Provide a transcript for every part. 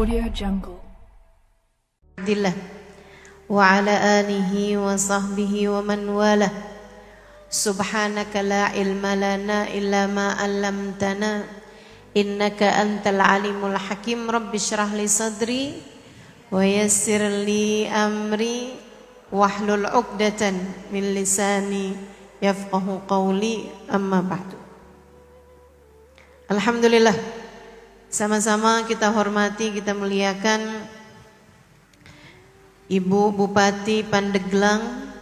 Audio Jungle. Alhamdulillah wa ala alihi wa sahbihi wa man walah. Subhanaka la ilma lana illa ma 'allamtana innaka antal alimul hakim. Rabbi shrah li sadri wa yassir li amri wahlul 'uqdatan min lisani yafqahu qawli. Amma ba'du. Alhamdulillah, sama-sama kita hormati, kita muliakan Ibu Bupati Pandeglang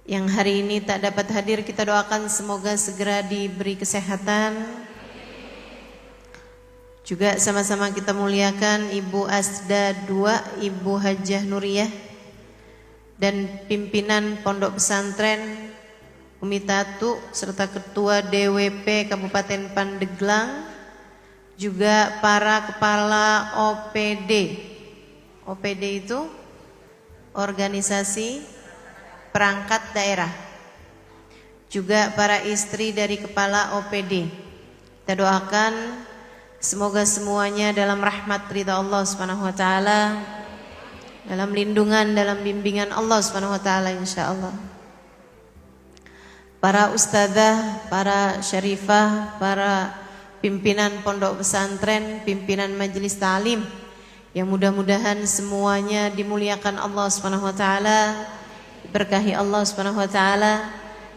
yang hari ini tak dapat hadir. Kita doakan semoga segera diberi kesehatan. Juga sama-sama kita muliakan Ibu Asda II, Ibu Hajah Nuriyah, dan pimpinan Pondok Pesantren Umi Tatu serta Ketua DWP Kabupaten Pandeglang, juga para kepala OPD. OPD itu organisasi perangkat daerah, juga para istri dari kepala OPD. Kita doakan semoga semuanya dalam rahmat ridha Allah Subhanahu wa taala, dalam lindungan, dalam bimbingan Allah Subhanahu wa taala insyaallah. Para ustadzah, para syarifah, para pimpinan pondok pesantren, pimpinan majelis ta'lim, yang mudah-mudahan semuanya dimuliakan Allah Subhanahu wa taala, diberkahi Allah Subhanahu wa taala,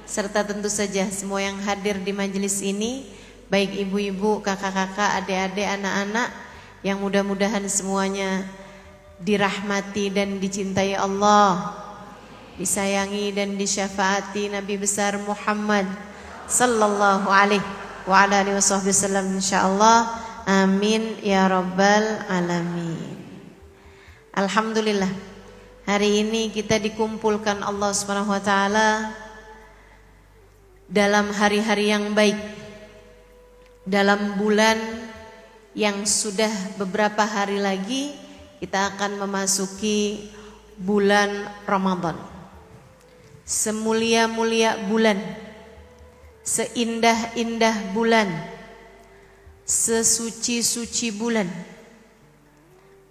serta tentu saja semua yang hadir di majelis ini, baik ibu-ibu, kakak-kakak, adik-adik, anak-anak, yang mudah-mudahan semuanya dirahmati dan dicintai Allah, disayangi dan disyafaati Nabi besar Muhammad sallallahu alaihi wa ala alihi wasallam insyaallah. Amin ya rabbal alamin. Alhamdulillah, hari ini kita dikumpulkan Allah Subhanahu wa taala dalam hari-hari yang baik, dalam bulan yang sudah beberapa hari lagi kita akan memasuki bulan Ramadan. Semulia-mulia bulan, seindah-indah bulan, sesuci-suci bulan.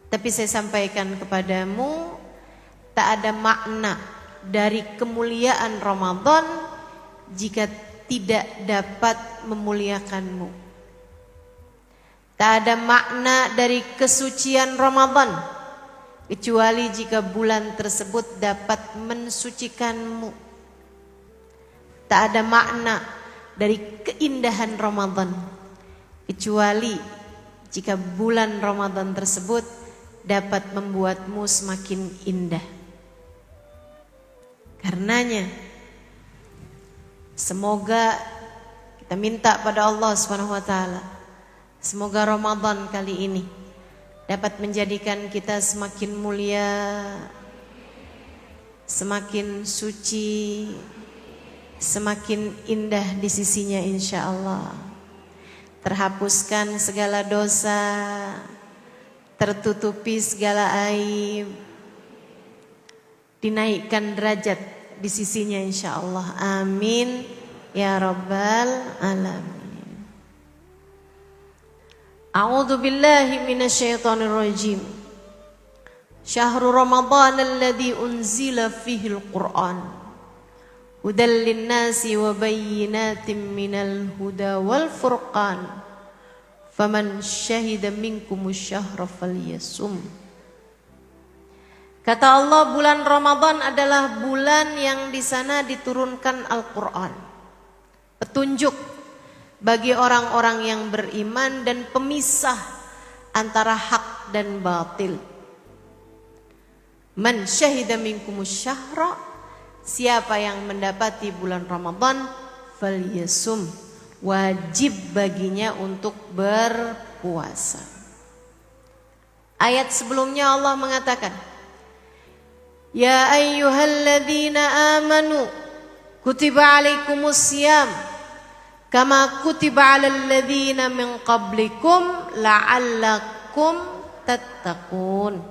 Tapi saya sampaikan kepadamu, tak ada makna dari kemuliaan Ramadan jika tidak dapat memuliakanmu. Tak ada makna dari kesucian Ramadan kecuali jika bulan tersebut dapat mensucikanmu. Tak ada makna dari keindahan Ramadan kecuali jika bulan Ramadan tersebut dapat membuatmu semakin indah. Karenanya semoga kita minta pada Allah Subhanahu wa taala, semoga Ramadan kali ini dapat menjadikan kita semakin mulia, semakin suci, semakin indah di sisinya insyaallah. Terhapuskan segala dosa, tertutupi segala aib, dinaikkan derajat di sisinya insyaallah. Amin ya rabbal alamin. A'udzu billahi minasyaitonir rajim. Syahrul Ramadan alladzi unzila fihil Qur'an hudal linnasi wa bayyinatin minal huda wal furqan faman syahida minkumus syahra falyasum. Kata Allah, bulan Ramadan adalah bulan yang di sana diturunkan Al-Qur'an, petunjuk bagi orang-orang yang beriman dan pemisah antara hak dan batil. Man syahida minkumus syahra, siapa yang mendapati bulan Ramadan, falyasum, wajib baginya untuk berpuasa. Ayat sebelumnya Allah mengatakan, ya ayyuhalladzina amanu kutiba alaikumus siyam kama kutiba 'alal ladzina min qablikum la'allakum tattaqun.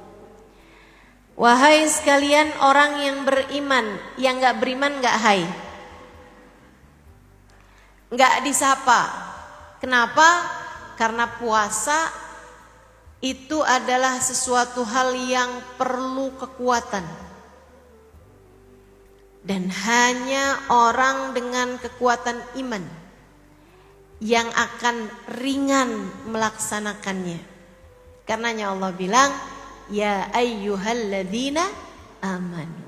Wahai sekalian orang yang beriman, yang enggak beriman enggak hai, enggak disapa. Kenapa? Karena puasa itu adalah sesuatu hal yang perlu kekuatan. Dan hanya orang dengan kekuatan iman yang akan ringan melaksanakannya. Karenanya Allah bilang, ya ayyuhalladzina amanu.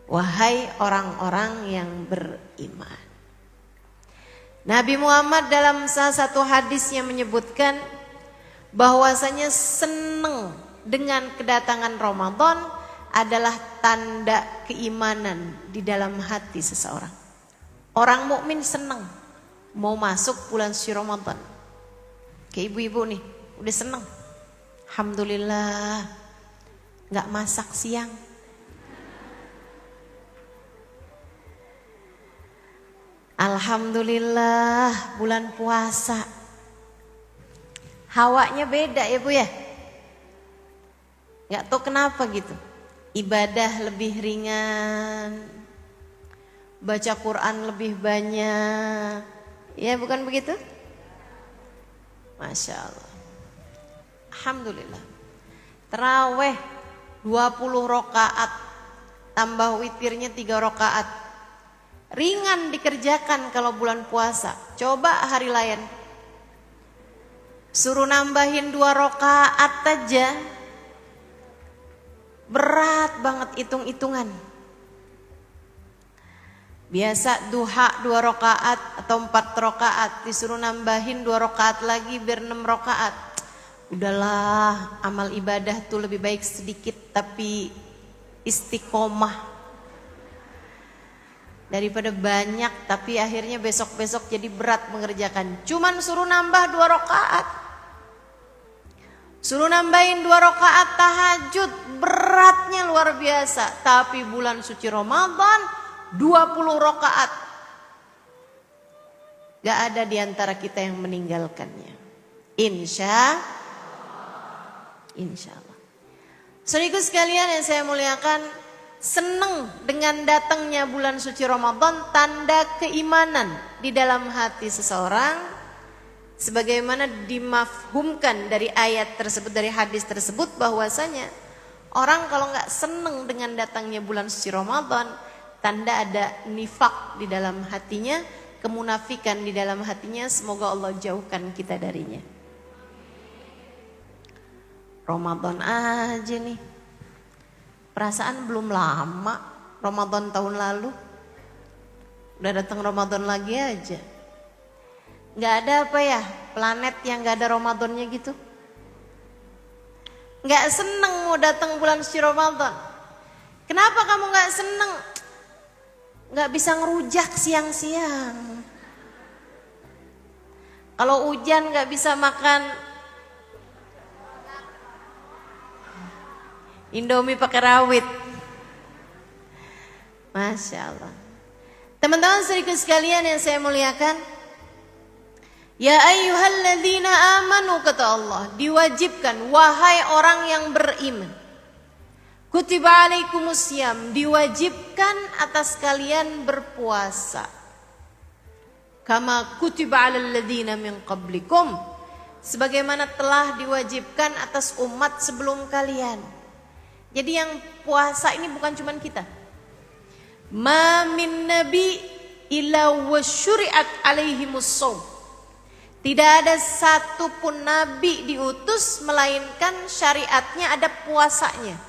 Wahai orang-orang yang beriman. Nabi Muhammad dalam salah satu hadisnya menyebutkan bahwasanya senang dengan kedatangan Ramadan adalah tanda keimanan di dalam hati seseorang. Orang mukmin senang mau masuk bulan suci Ramadan. Kayak ibu-ibu nih, udah senang. Alhamdulillah, nggak masak siang. Alhamdulillah, bulan puasa. Hawanya beda ya Bu ya. Nggak tahu kenapa gitu. Ibadah lebih ringan, baca Quran lebih banyak. Ya bukan begitu? Masya Allah. Alhamdulillah. Taraweh 20 rakaat tambah witirnya 3 rakaat. Ringan dikerjakan kalau bulan puasa. Coba hari lain suruh nambahin 2 rakaat aja, berat banget hitung-hitungan. Biasa duha 2 rakaat atau 4 rakaat, disuruh nambahin 2 rakaat lagi biar 6 rakaat. Udahlah, amal ibadah tuh lebih baik sedikit tapi istiqomah daripada banyak tapi akhirnya besok-besok jadi berat mengerjakan. Cuman suruh nambah 2 rakaat, suruh nambahin 2 rakaat tahajud, beratnya luar biasa. Tapi bulan suci Ramadan 20 rakaat, gak ada di antara kita yang meninggalkannya. Insya Allah. Saudaraku sekalian yang saya muliakan, senang dengan datangnya bulan suci Ramadan tanda keimanan di dalam hati seseorang, sebagaimana dimafhumkan dari ayat tersebut, dari hadis tersebut, bahwasanya orang kalau nggak senang dengan datangnya bulan suci Ramadan, tanda ada nifak di dalam hatinya, kemunafikan di dalam hatinya. Semoga Allah jauhkan kita darinya. Ramadan aja nih, perasaan belum lama Ramadan tahun lalu, udah datang Ramadan lagi aja. Gak ada apa ya planet yang gak ada Ramadannya gitu. Gak seneng mau datang bulan suci Ramadan. Kenapa kamu gak seneng? Gak bisa ngerujak siang-siang. Kalau hujan gak bisa makan Indomie pakai rawit. Masya Allah. Teman-teman saudaraku sekalian yang saya muliakan, ya ayyuhalladzina amanu, kata Allah, diwajibkan wahai orang yang beriman. Kutiba alaikumusiyam, diwajibkan atas kalian berpuasa. Kama kutiba alal ladzina min qablikum, sebagaimana telah diwajibkan atas umat sebelum kalian. Jadi yang puasa ini bukan cuma kita. Ma min nabi illa wasyuri'at alaihimus shaum. Tidak ada satupun nabi diutus melainkan syariatnya ada puasanya.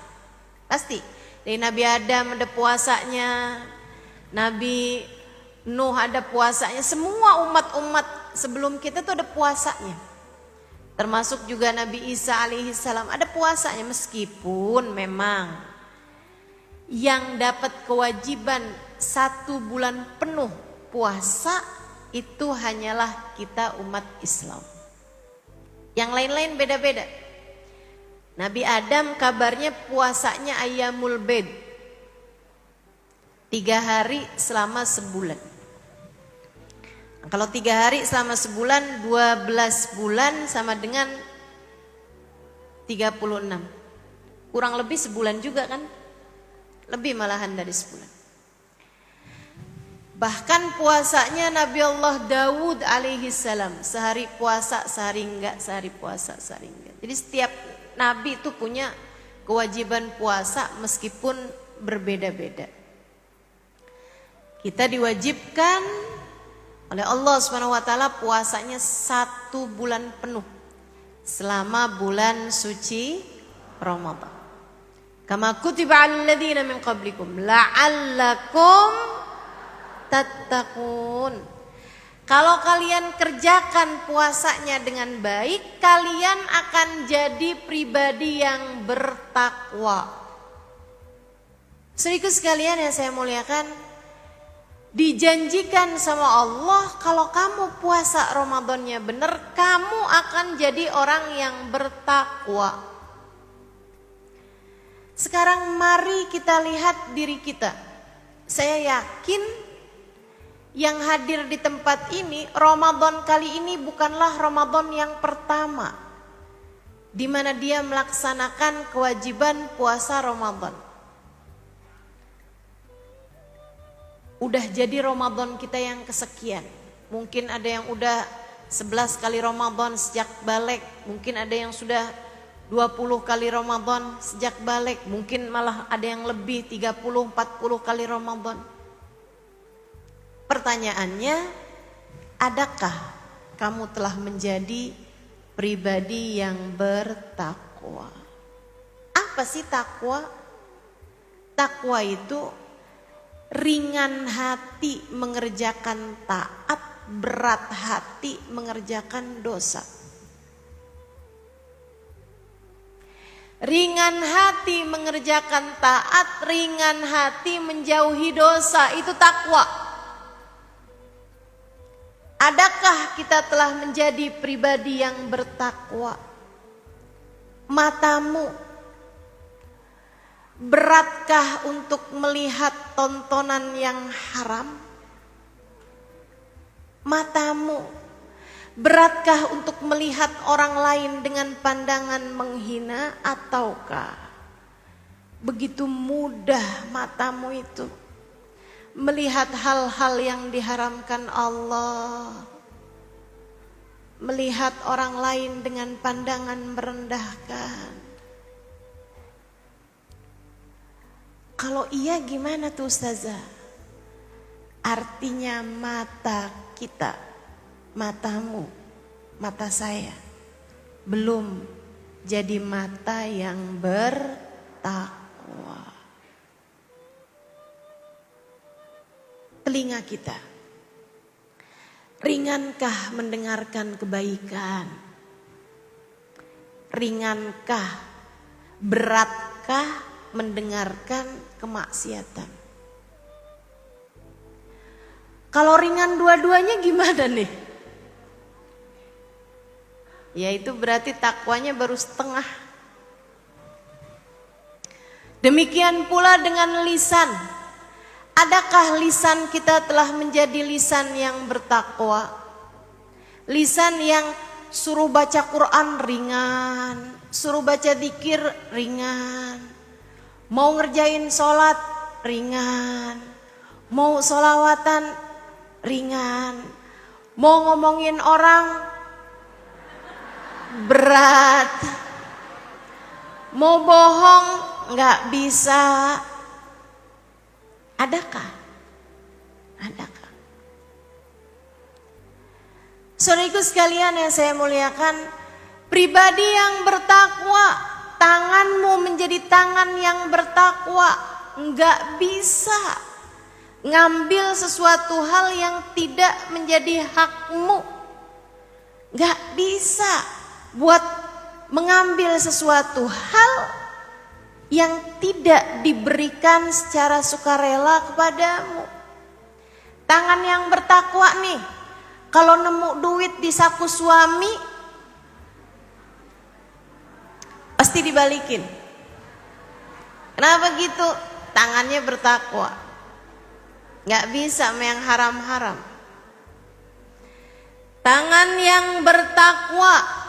Pasti. Dari Nabi Adam ada puasanya, Nabi Nuh ada puasanya, semua umat-umat sebelum kita tuh ada puasanya. Termasuk juga Nabi Isa alaihissalam ada puasanya, meskipun memang yang dapat kewajiban 1 bulan penuh puasa itu hanyalah kita umat Islam. Yang lain-lain beda-beda. Nabi Adam kabarnya puasanya Ayyamul Bid, 3 hari selama sebulan. Kalau 3 hari selama sebulan, 12 bulan sama dengan 36. Kurang lebih sebulan juga kan? Lebih malahan dari sebulan. Bahkan puasanya Nabi Allah Dawud alaihi salam, sehari puasa, sehari enggak, sehari puasa, sehari enggak. Jadi setiap nabi itu punya kewajiban puasa meskipun berbeda-beda. Kita diwajibkan oleh Allah Subhanahu wa taala puasanya 1 bulan penuh selama bulan suci Ramadan. Kama kutiba 'alal ladzina min qablikum la'allakum tattaqun. Kalau kalian kerjakan puasanya dengan baik, kalian akan jadi pribadi yang bertakwa. Saudaraku sekalian yang saya muliakan, dijanjikan sama Allah kalau kamu puasa Ramadannya benar, kamu akan jadi orang yang bertakwa. Sekarang mari kita lihat diri kita. Saya yakin yang hadir di tempat ini, Ramadan kali ini bukanlah Ramadan yang pertama di mana dia melaksanakan kewajiban puasa Ramadan. Udah jadi Ramadan kita yang kesekian. Mungkin ada yang udah 11 kali Ramadan sejak balik, mungkin ada yang sudah 20 kali Ramadan sejak balik, mungkin malah ada yang lebih 30-40 kali Ramadan. Pertanyaannya, adakah kamu telah menjadi pribadi yang bertakwa? Apa sih takwa? Takwa itu ringan hati mengerjakan taat, berat hati mengerjakan dosa. Ringan hati mengerjakan taat, ringan hati menjauhi dosa, itu takwa. Adakah kita telah menjadi pribadi yang bertakwa? Matamu beratkah untuk melihat tontonan yang haram? Matamu beratkah untuk melihat orang lain dengan pandangan menghina, ataukah begitu mudah matamu itu melihat hal-hal yang diharamkan Allah, melihat orang lain dengan pandangan merendahkan? Kalau iya gimana tuh Ustazah? Artinya mata kita, matamu, mata saya belum jadi mata yang bertakwa. Telinga kita, ringankah mendengarkan kebaikan? Ringankah, beratkah mendengarkan kemaksiatan? Kalau ringan dua-duanya gimana nih? Ya itu berarti takwanya baru setengah. Demikian pula dengan lisan. Adakah lisan kita telah menjadi lisan yang bertakwa? Lisan yang suruh baca Quran ringan, suruh baca dzikir ringan, mau ngerjain sholat ringan, mau sholawatan ringan, mau ngomongin orang berat, mau bohong nggak bisa. Adakah? Adakah? Saudaraku sekalian yang saya muliakan, pribadi yang bertakwa, tanganmu menjadi tangan yang bertakwa, enggak bisa ngambil sesuatu hal yang tidak menjadi hakmu. Enggak bisa buat mengambil sesuatu hal yang tidak diberikan secara sukarela kepadamu. Tangan yang bertakwa nih, kalau nemu duit di saku suami pasti dibalikin. Kenapa gitu? Tangannya bertakwa, gak bisa sama yang haram-haram. Tangan yang bertakwa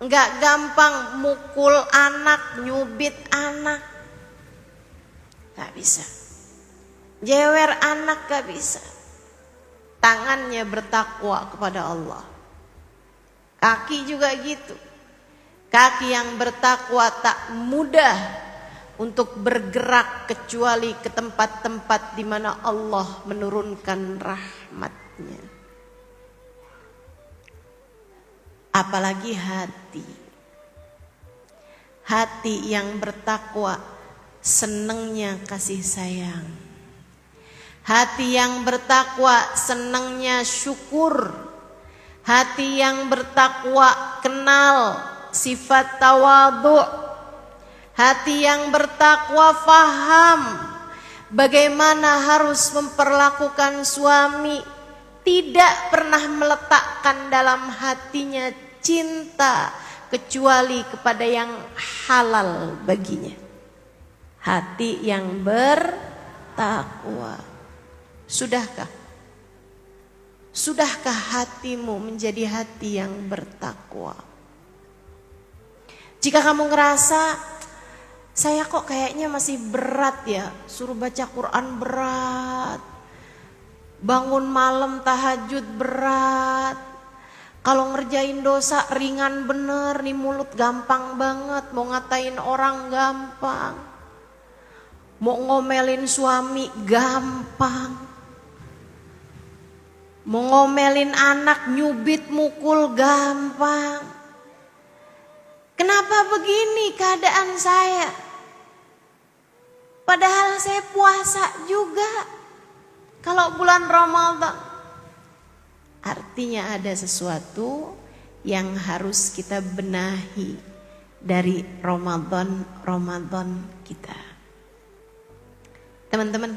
nggak gampang mukul anak, nyubit anak, nggak bisa. Jewer anak gak bisa. Tangannya bertakwa kepada Allah. Kaki juga gitu. Kaki yang bertakwa tak mudah untuk bergerak kecuali ke tempat-tempat di mana Allah menurunkan rahmatnya. Apalagi hati. Hati yang bertakwa senengnya kasih sayang. Hati yang bertakwa senengnya syukur. Hati yang bertakwa kenal sifat tawadhu. Hati yang bertakwa faham bagaimana harus memperlakukan suami. Tidak pernah meletakkan dalam hatinya cinta kecuali kepada yang halal baginya. Hati yang bertakwa. Sudahkah hatimu menjadi hati yang bertakwa? Jika kamu ngerasa saya kok kayaknya masih berat ya, suruh baca Quran berat, bangun malam tahajud berat, kalau ngerjain dosa ringan bener, nih mulut gampang banget, mau ngatain orang gampang, mau ngomelin suami gampang, mau ngomelin anak, nyubit, mukul gampang. Kenapa begini keadaan saya? Padahal saya puasa juga. Kalau bulan Ramadan. Artinya ada sesuatu yang harus kita benahi dari Ramadan kita. Teman-teman,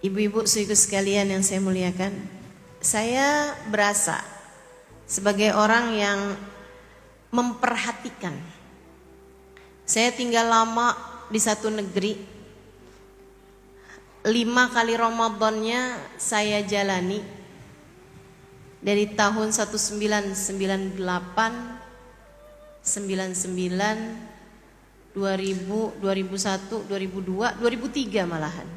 ibu-ibu suiku sekalian yang saya muliakan, saya berasa sebagai orang yang memperhatikan. Saya tinggal lama di satu negeri, 5 kali Ramadannya saya jalani dari tahun 1998, 99, 2000, 2001, 2002, 2003 malahan.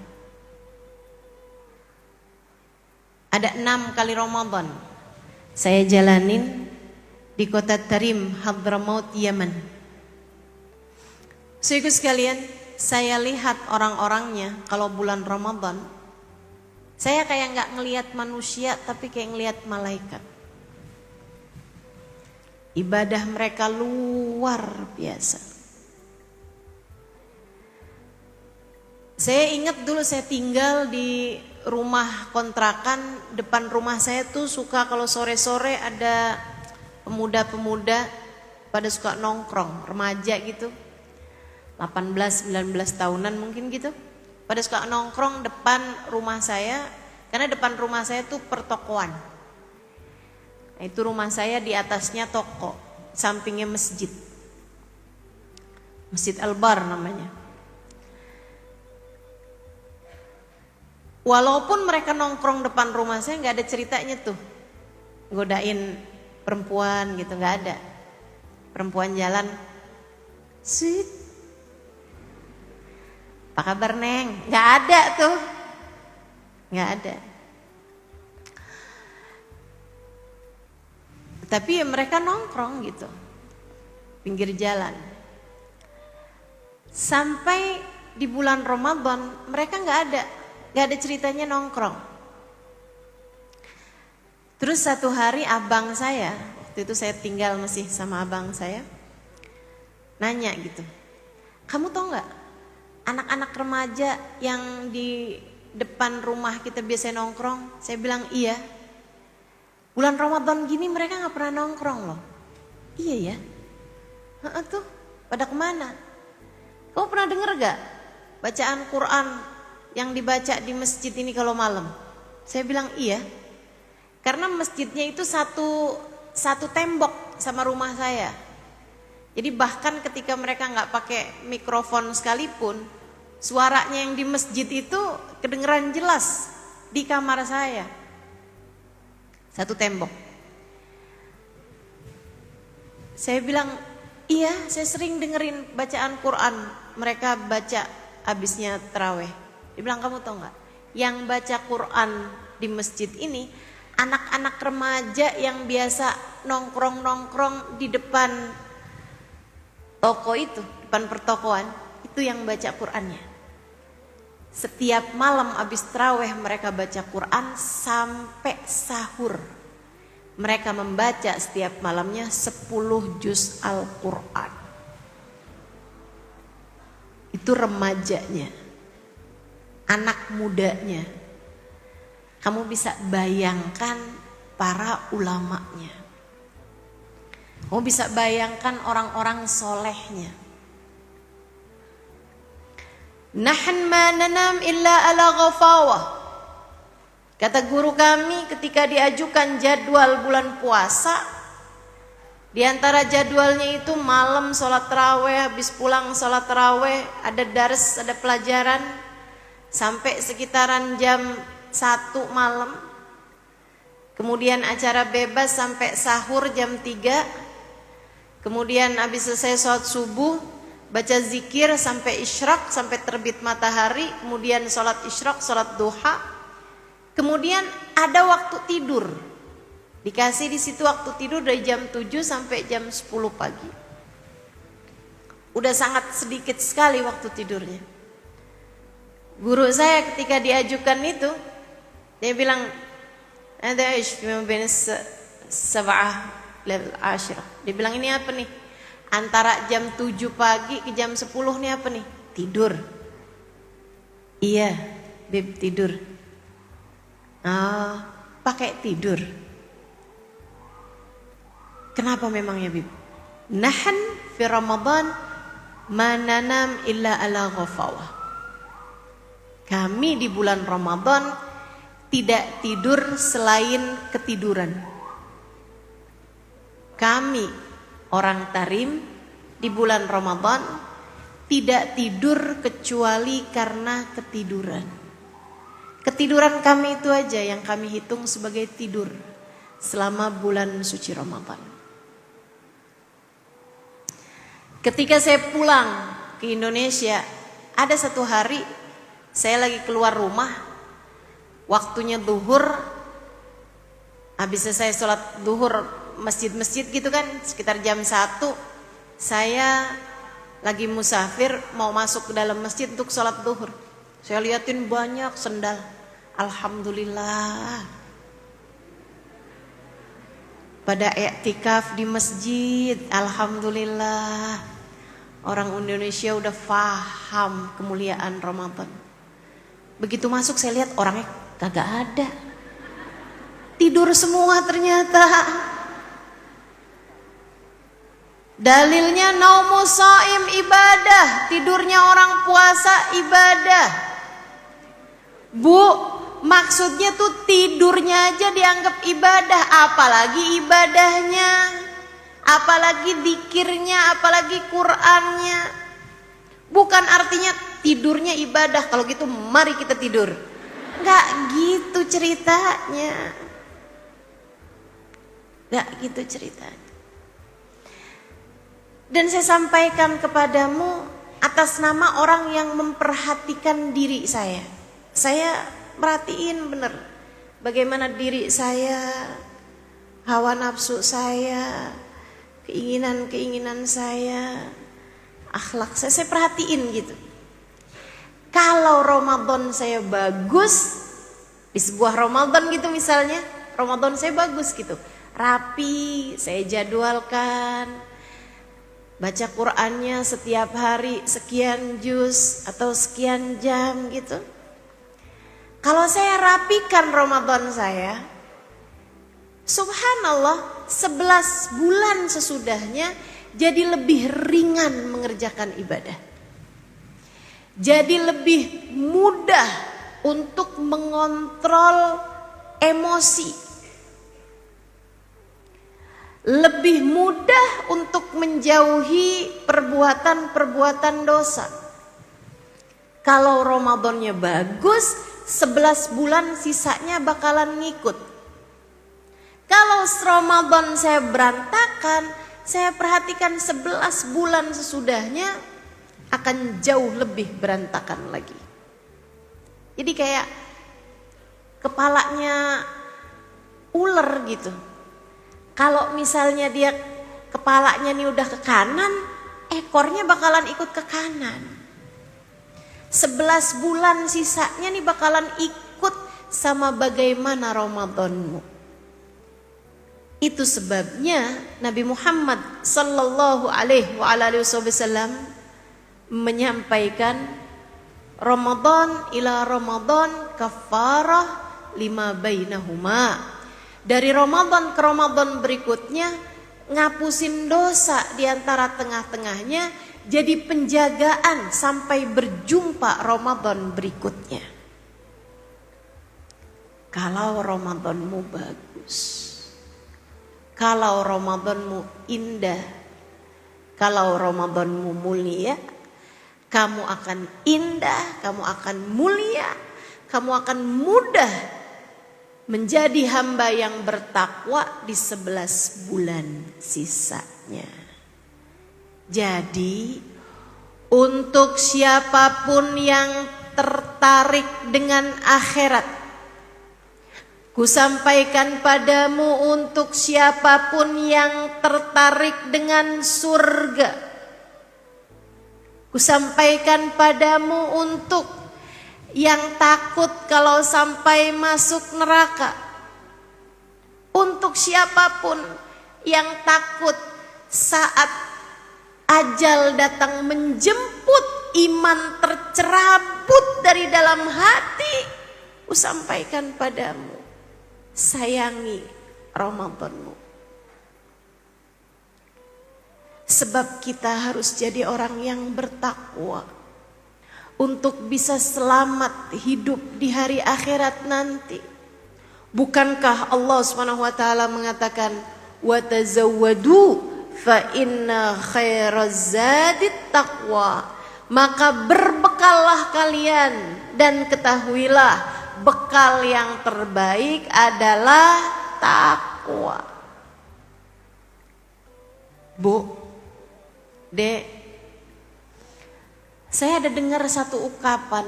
Ada 6 kali Ramadan saya jalanin di kota Tarim, Hadramaut, Yaman. Saudaraku sekalian, saya lihat orang-orangnya kalau bulan Ramadan, saya kayak nggak ngelihat manusia tapi kayak ngelihat malaikat. Ibadah mereka luar biasa. Saya ingat dulu saya tinggal di rumah kontrakan, depan rumah saya tuh suka kalau sore-sore ada pemuda-pemuda pada suka nongkrong, remaja gitu, 18-19 tahunan mungkin gitu, pada suka nongkrong depan rumah saya, karena depan rumah saya tuh pertokoan. Nah, itu rumah saya di atasnya toko, sampingnya masjid, Masjid Al-Bar namanya. Walaupun mereka nongkrong depan rumah saya, nggak ada ceritanya tuh godain perempuan gitu, nggak ada. Perempuan jalan, sit, apa kabar neng? Nggak ada tuh, nggak ada. Tapi ya mereka nongkrong gitu, pinggir jalan. Sampai di bulan Ramadan mereka nggak ada ceritanya nongkrong. Terus satu hari abang saya, waktu itu saya tinggal masih sama abang saya, nanya gitu, kamu tau gak anak-anak remaja yang di depan rumah kita biasa nongkrong? Saya bilang iya. Bulan Ramadan gini mereka gak pernah nongkrong loh. Iya ya, tuh pada kemana? Kamu pernah denger gak bacaan Quran yang dibaca di masjid ini kalau malam? Saya bilang iya. Karena masjidnya itu satu tembok sama rumah saya. Jadi bahkan ketika mereka nggak pakai mikrofon sekalipun, suaranya yang di masjid itu kedengeran jelas di kamar saya. Satu tembok. Saya bilang iya, saya sering dengerin bacaan Quran mereka baca habisnya tarawih. Dibilang, kamu tahu nggak, yang baca Quran di masjid ini anak-anak remaja yang biasa nongkrong-nongkrong di depan toko itu, depan pertokoan, itu yang baca Qurannya. Setiap malam habis tarawih mereka baca Quran sampai sahur. Mereka membaca setiap malamnya 10 juz Al-Quran. Itu remajanya, anak mudanya. Kamu bisa bayangkan para ulamanya. Kamu bisa bayangkan orang-orang solehnya. Nahn ma nanam illa ala ghafawah. Kata guru kami ketika diajukan jadwal bulan puasa, di antara jadwalnya itu malam sholat taraweh, habis pulang sholat taraweh, ada dars, ada pelajaran sampai sekitaran jam 1 malam. Kemudian acara bebas sampai sahur jam 3. Kemudian habis selesai sholat subuh, baca zikir sampai isyraq, sampai terbit matahari. Kemudian sholat isyraq, sholat duha. Kemudian ada waktu tidur. Dikasih di situ waktu tidur dari jam 7 sampai jam 10 pagi. Udah sangat sedikit sekali waktu tidurnya. Guru saya ketika diajukan itu, dia bilang, ada ish bin sab'ah lil ashirah. Dia bilang, ini apa nih? Antara jam 7 pagi ke jam 10 nih apa nih? Tidur. Iya, Bib, tidur. Pakai tidur. Kenapa memang ya, Bib? Nahan fi Ramadan ma nanam illa ala ghafawah. Kami di bulan Ramadan tidak tidur selain ketiduran. Kami orang Tarim di bulan Ramadan tidak tidur kecuali karena ketiduran. Ketiduran kami itu aja yang kami hitung sebagai tidur selama bulan suci Ramadan. Ketika saya pulang ke Indonesia, ada satu hari saya lagi keluar rumah, waktunya zuhur, habis selesai sholat zuhur masjid-masjid gitu kan, sekitar jam 1, saya lagi musafir mau masuk ke dalam masjid untuk sholat zuhur. Saya liatin banyak sendal, alhamdulillah, pada i'tikaf di masjid, alhamdulillah. Orang Indonesia udah paham kemuliaan Ramadan. Begitu masuk saya lihat orangnya kagak ada, tidur semua ternyata. Dalilnya naumus shaim ibadah, tidurnya orang puasa ibadah. Bu, maksudnya tuh tidurnya aja dianggap ibadah, apalagi ibadahnya, apalagi dzikirnya, apalagi Qur'annya. Bukan artinya tidurnya ibadah, kalau gitu mari kita tidur. Enggak gitu ceritanya. Enggak gitu ceritanya. Dan saya sampaikan kepadamu atas nama orang yang memperhatikan diri saya. Saya merhatiin bener bagaimana diri saya, hawa nafsu saya, keinginan-keinginan saya, akhlak saya perhatiin gitu. Kalau Ramadan saya bagus, di sebuah Ramadan gitu misalnya, Ramadan saya bagus gitu, rapi, saya jadwalkan, baca Qur'annya setiap hari sekian juz atau sekian jam gitu. Kalau saya rapikan Ramadan saya, subhanallah, 11 bulan sesudahnya jadi lebih ringan mengerjakan ibadah. Jadi lebih mudah untuk mengontrol emosi. Lebih mudah untuk menjauhi perbuatan-perbuatan dosa. Kalau Ramadannya bagus, 11 bulan sisanya bakalan ngikut. Kalau Ramadan saya berantakan, saya perhatikan 11 bulan sesudahnya akan jauh lebih berantakan lagi. Jadi kayak kepalanya ular gitu. Kalau misalnya dia kepalanya nih udah ke kanan, ekornya bakalan ikut ke kanan. 11 bulan sisanya nih bakalan ikut sama bagaimana Ramadanmu. Itu sebabnya Nabi Muhammad sallallahu alaihi wasallam menyampaikan Ramadan ila Ramadan kafarah lima bainahuma. Dari Ramadan ke Ramadan berikutnya ngapusin dosa di antara tengah-tengahnya, jadi penjagaan sampai berjumpa Ramadan berikutnya. Kalau Ramadanmu bagus, kalau Ramadanmu indah, kalau Ramadanmu mulia, kamu akan indah, kamu akan mulia, kamu akan mudah menjadi hamba yang bertakwa di 11 bulan sisanya. Jadi untuk siapapun yang tertarik dengan akhirat, kusampaikan padamu untuk siapapun yang tertarik dengan surga, kusampaikan padamu untuk yang takut kalau sampai masuk neraka, untuk siapapun yang takut saat ajal datang menjemput, iman tercerabut dari dalam hati, kusampaikan padamu, sayangi Ramadanmu. Sebab kita harus jadi orang yang bertakwa untuk bisa selamat hidup di hari akhirat nanti. Bukankah Allah SWT mengatakan wa tazawwadu fa inna khairaz zadit taqwa, maka berbekallah kalian dan ketahuilah bekal yang terbaik adalah takwa. Bu, Dek, saya ada dengar satu ungkapan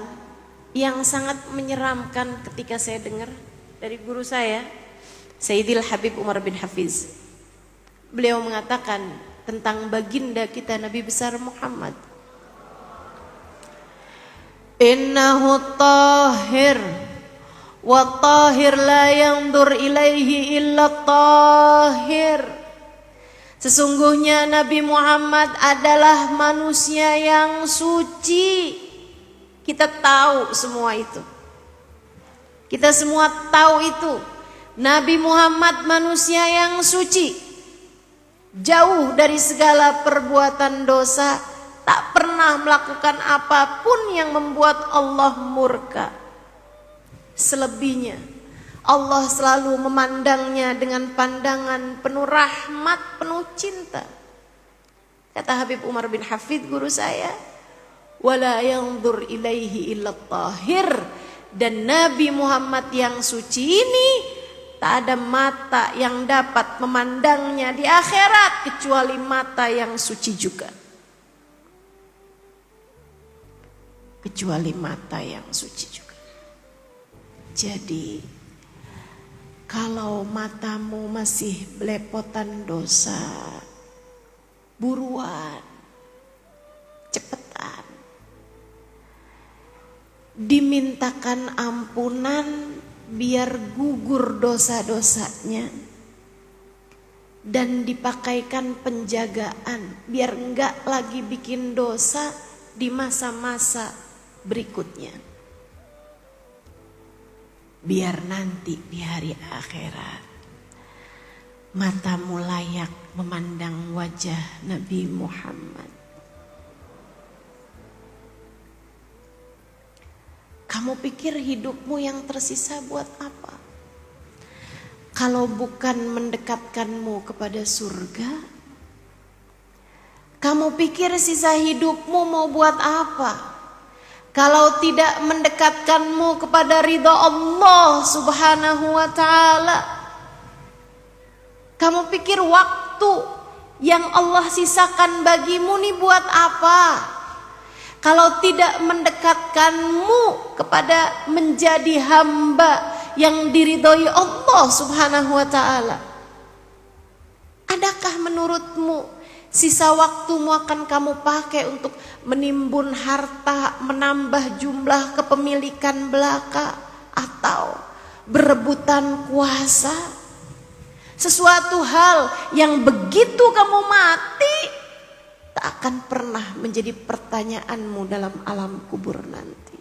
yang sangat menyeramkan ketika saya dengar dari guru saya, Sayyidil Habib Umar bin Hafiz. Beliau mengatakan tentang baginda kita Nabi besar Muhammad, innahu tahir wa tahir la yandur ilaihi illa tahir. Sesungguhnya Nabi Muhammad adalah manusia yang suci. Kita tahu semua itu. Kita semua tahu itu. Nabi Muhammad manusia yang suci, jauh dari segala perbuatan dosa, tak pernah melakukan apapun yang membuat Allah murka. Selebihnya Allah selalu memandangnya dengan pandangan penuh rahmat, penuh cinta. Kata Habib Umar bin Hafid, guru saya, wala yanzur ilaihi illa tahir. Dan Nabi Muhammad yang suci ini tak ada mata yang dapat memandangnya di akhirat kecuali mata yang suci juga. Kecuali mata yang suci juga. Jadi kalau matamu masih belepotan dosa, buruan, cepetan, dimintakan ampunan biar gugur dosa-dosanya, dan dipakaikan penjagaan biar enggak lagi bikin dosa di masa-masa berikutnya. Biar nanti di hari akhirat matamu layak memandang wajah Nabi Muhammad. Kamu pikir hidupmu yang tersisa buat apa? Kalau bukan mendekatkanmu kepada surga? Kamu pikir sisa hidupmu mau buat apa? Kalau tidak mendekatkanmu kepada ridha Allah Subhanahu wa ta'ala. Kamu pikir waktu yang Allah sisakan bagimu nih buat apa? kalau tidak mendekatkanmu kepada menjadi hamba yang diridhoi Allah Subhanahu wa taala? Adakah menurutmu sisa waktumu akan kamu pakai untuk menimbun harta, menambah jumlah kepemilikan belaka, atau berebutan kuasa? Sesuatu hal yang begitu kamu mati tak akan pernah menjadi pertanyaanmu dalam alam kubur nanti.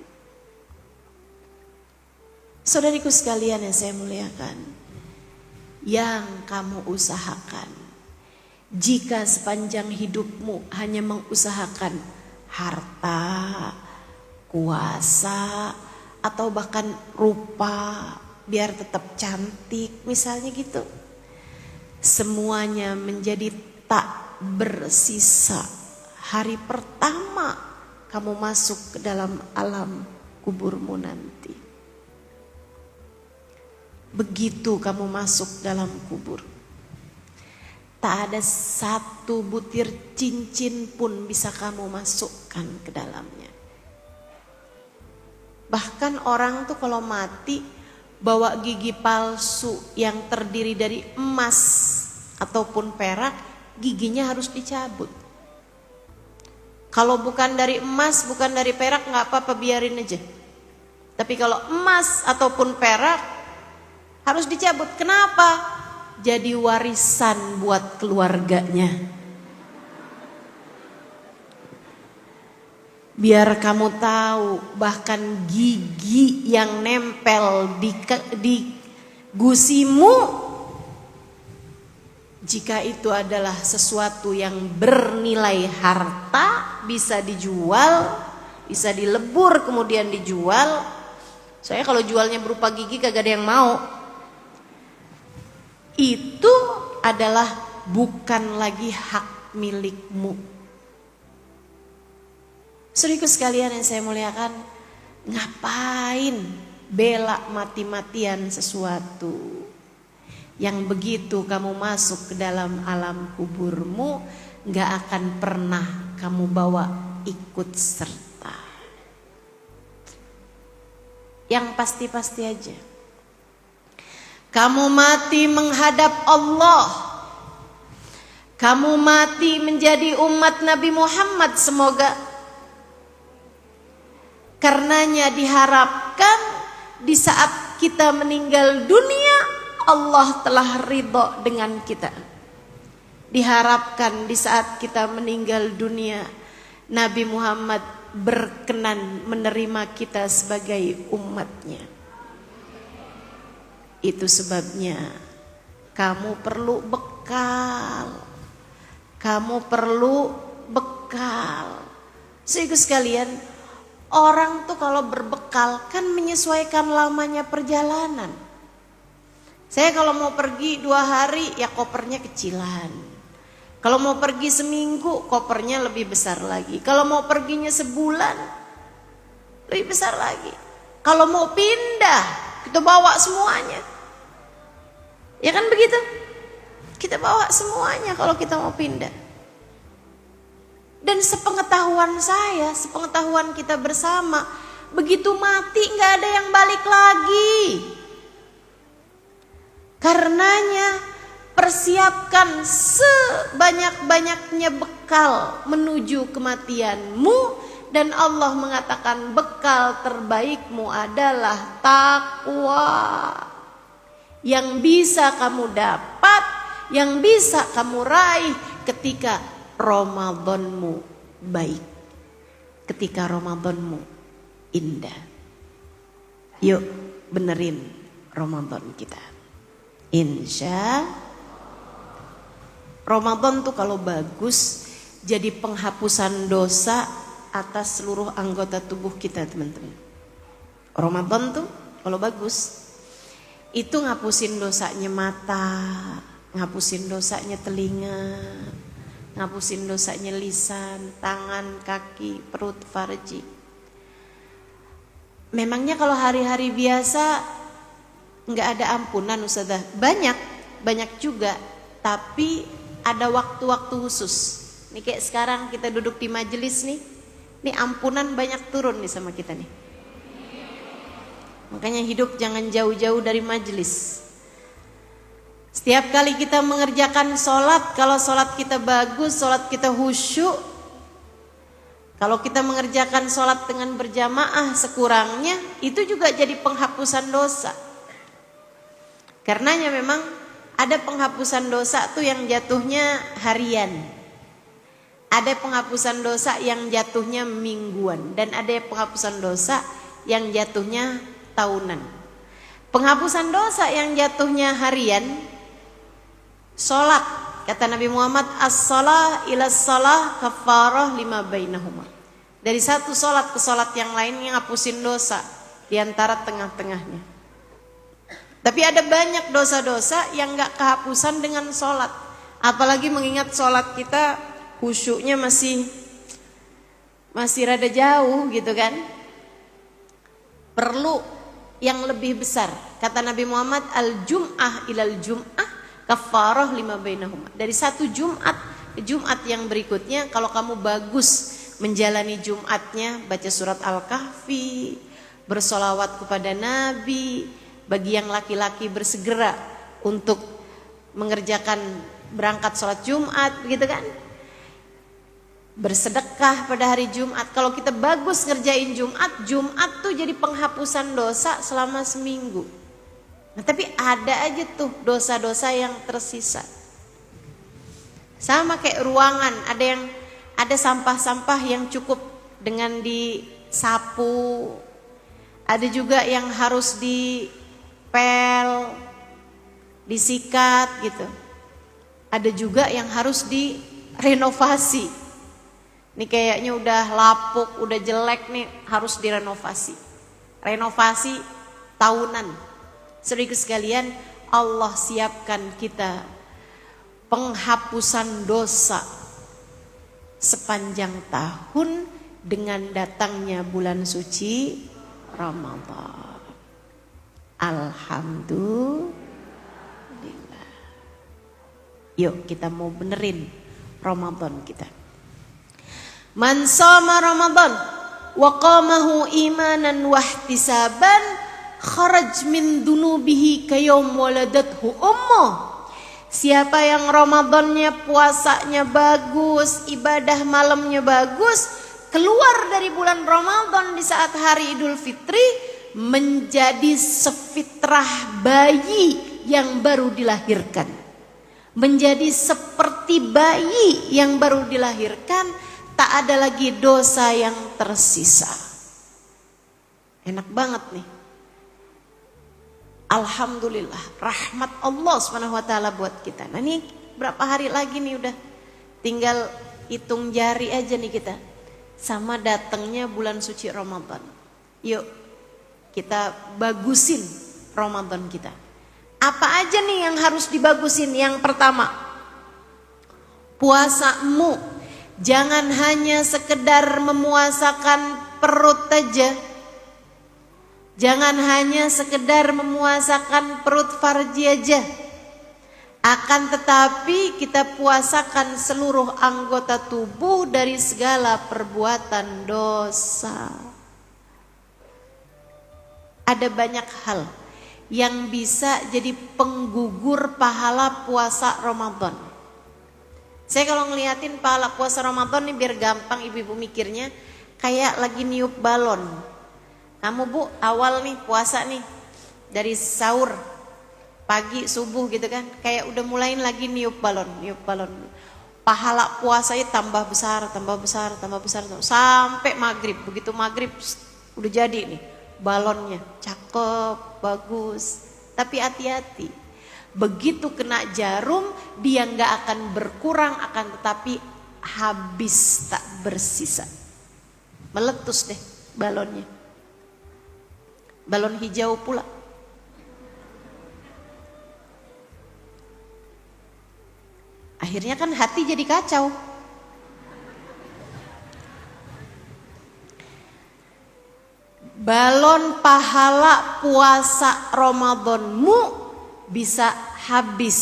Saudariku sekalian yang saya muliakan, yang kamu usahakan, jika sepanjang hidupmu hanya mengusahakan harta, kuasa, atau bahkan rupa biar tetap cantik misalnya gitu, semuanya menjadi tak bersisa hari pertama kamu masuk ke dalam alam kuburmu nanti. Begitu kamu masuk dalam kubur, tak ada satu butir cincin pun bisa kamu masukkan ke dalamnya. Bahkan orang tuh kalau mati bawa gigi palsu yang terdiri dari emas ataupun perak, giginya harus dicabut. Kalau bukan dari emas, bukan dari perak, nggak apa-apa, biarin aja. Tapi kalau emas ataupun perak harus dicabut. Kenapa? Jadi warisan buat keluarganya. Biar kamu tahu, bahkan gigi yang nempel di gusimu, jika itu adalah sesuatu yang bernilai harta, bisa dijual, bisa dilebur kemudian dijual. Soalnya kalau jualnya berupa gigi kagak ada yang mau. Itu adalah bukan lagi hak milikmu. Saudaraku sekalian yang saya muliakan, ngapain bela mati-matian sesuatu yang begitu kamu masuk ke dalam alam kuburmu gak akan pernah kamu bawa ikut serta. Yang pasti-pasti aja, kamu mati menghadap Allah, kamu mati menjadi umat Nabi Muhammad semoga. Karenanya diharapkan di saat kita meninggal dunia, Allah telah ridho dengan kita. Diharapkan di saat kita meninggal dunia, Nabi Muhammad berkenan menerima kita sebagai umatnya. Itu sebabnya kamu perlu bekal. Kamu perlu bekal. Saudara sekalian, orang tuh kalau berbekal kan menyesuaikan lamanya perjalanan. Saya kalau mau pergi 2 hari ya kopernya kecilan. Kalau mau pergi seminggu kopernya lebih besar lagi. Kalau mau perginya sebulan lebih besar lagi. Kalau mau pindah kita bawa semuanya. Ya kan begitu? Kita bawa semuanya kalau kita mau pindah. Dan sepengetahuan saya, sepengetahuan kita bersama, begitu mati gak ada yang balik lagi. Karenanya persiapkan sebanyak-banyaknya bekal menuju kematianmu. Dan Allah mengatakan bekal terbaikmu adalah takwa. Yang bisa kamu dapat, yang bisa kamu raih ketika Ramadanmu baik, ketika Ramadanmu indah. Yuk benerin Ramadan kita. Insya Ramadan tuh kalau bagus jadi penghapusan dosa atas seluruh anggota tubuh kita, teman-teman. Ramadan tuh kalau bagus itu ngapusin dosanya mata, ngapusin dosanya telinga, ngapusin dosanya lisan, tangan, kaki, perut, farji. Memangnya kalau hari-hari biasa nggak ada ampunan Ustazah? Banyak juga, tapi ada waktu-waktu khusus. Nih kayak sekarang kita duduk di majelis nih, Ini ampunan banyak turun nih sama kita nih. Makanya hidup jangan jauh-jauh dari majelis. Setiap kali kita mengerjakan sholat, kalau sholat kita bagus, sholat kita khusyuk, kalau kita mengerjakan sholat dengan berjamaah sekurangnya, itu juga jadi penghapusan dosa. Karenanya memang ada penghapusan dosa tuh yang jatuhnya harian, ada penghapusan dosa yang jatuhnya mingguan, dan ada penghapusan dosa yang jatuhnya tahunan. Penghapusan dosa yang jatuhnya harian, sholat, kata Nabi Muhammad, as-salah ila salah kafarah lima bainahuma. Dari satu sholat ke sholat yang lain yang ngapusin dosa di antara tengah-tengahnya. Tapi ada banyak dosa-dosa yang gak kehapusan dengan sholat. Apalagi mengingat sholat kita khusyuknya masih rada jauh gitu kan. Perlu yang lebih besar. Kata Nabi Muhammad, al-jum'ah ilal jum'ah kafarah lima bainahuma. Dari satu Jumat ke Jumat yang berikutnya, kalau kamu bagus menjalani Jumatnya, baca surat Al-Kahfi, bersolawat kepada Nabi. Bagi yang laki-laki bersegera untuk mengerjakan berangkat sholat Jumat, begitu kan? Bersedekah pada hari Jumat. Kalau kita bagus ngerjain Jumat, Jumat tuh jadi penghapusan dosa selama seminggu. Nah, tapi ada aja tuh dosa-dosa yang tersisa. Sama kayak ruangan, ada sampah-sampah yang cukup dengan disapu. Ada juga yang harus dipel, disikat gitu. Ada juga yang harus direnovasi. Ini kayaknya udah lapuk, udah jelek nih, harus direnovasi. Renovasi tahunan. Saudara sekalian, Allah siapkan kita penghapusan dosa sepanjang tahun dengan datangnya bulan suci Ramadan. Alhamdulillah. Yuk kita mau benerin Ramadan kita. Man shoma Ramadan wa qamahu imanan wa ihtisaban kharaj min dunubihi kayawm waladathu ummuh. Siapa yang Ramadannya puasanya bagus, ibadah malamnya bagus, keluar dari bulan Ramadan di saat hari Idul Fitri menjadi sefitrah bayi yang baru dilahirkan. Menjadi seperti bayi yang baru dilahirkan, tak ada lagi dosa yang tersisa. Enak banget nih. Alhamdulillah, rahmat Allah SWT buat kita. Nah ini berapa hari lagi nih, udah tinggal hitung jari aja nih kita. Sama datangnya bulan suci Ramadan. Yuk kita bagusin Ramadan kita. Apa aja nih yang harus dibagusin? Yang pertama, puasamu jangan hanya sekedar memuasakan perut aja. Jangan hanya sekedar memuasakan perut farji aja. Akan tetapi kita puasakan seluruh anggota tubuh dari segala perbuatan dosa. Ada banyak hal yang bisa jadi penggugur pahala puasa Ramadan. Saya kalau ngeliatin pahala puasa Ramadan nih biar gampang ibu-ibu mikirnya, kayak lagi niup balon. Kamu bu awal nih puasa nih dari sahur pagi subuh gitu kan, kayak udah mulain lagi niup balon. Pahala puasanya tambah besar sampai maghrib. Begitu maghrib udah jadi nih balonnya, cakep, bagus. Tapi hati-hati, begitu kena jarum dia nggak akan berkurang, akan tetapi habis tak bersisa. Meletus deh balonnya. Balon hijau pula. Akhirnya kan hati jadi kacau. Balon pahala puasa Ramadanmu bisa habis,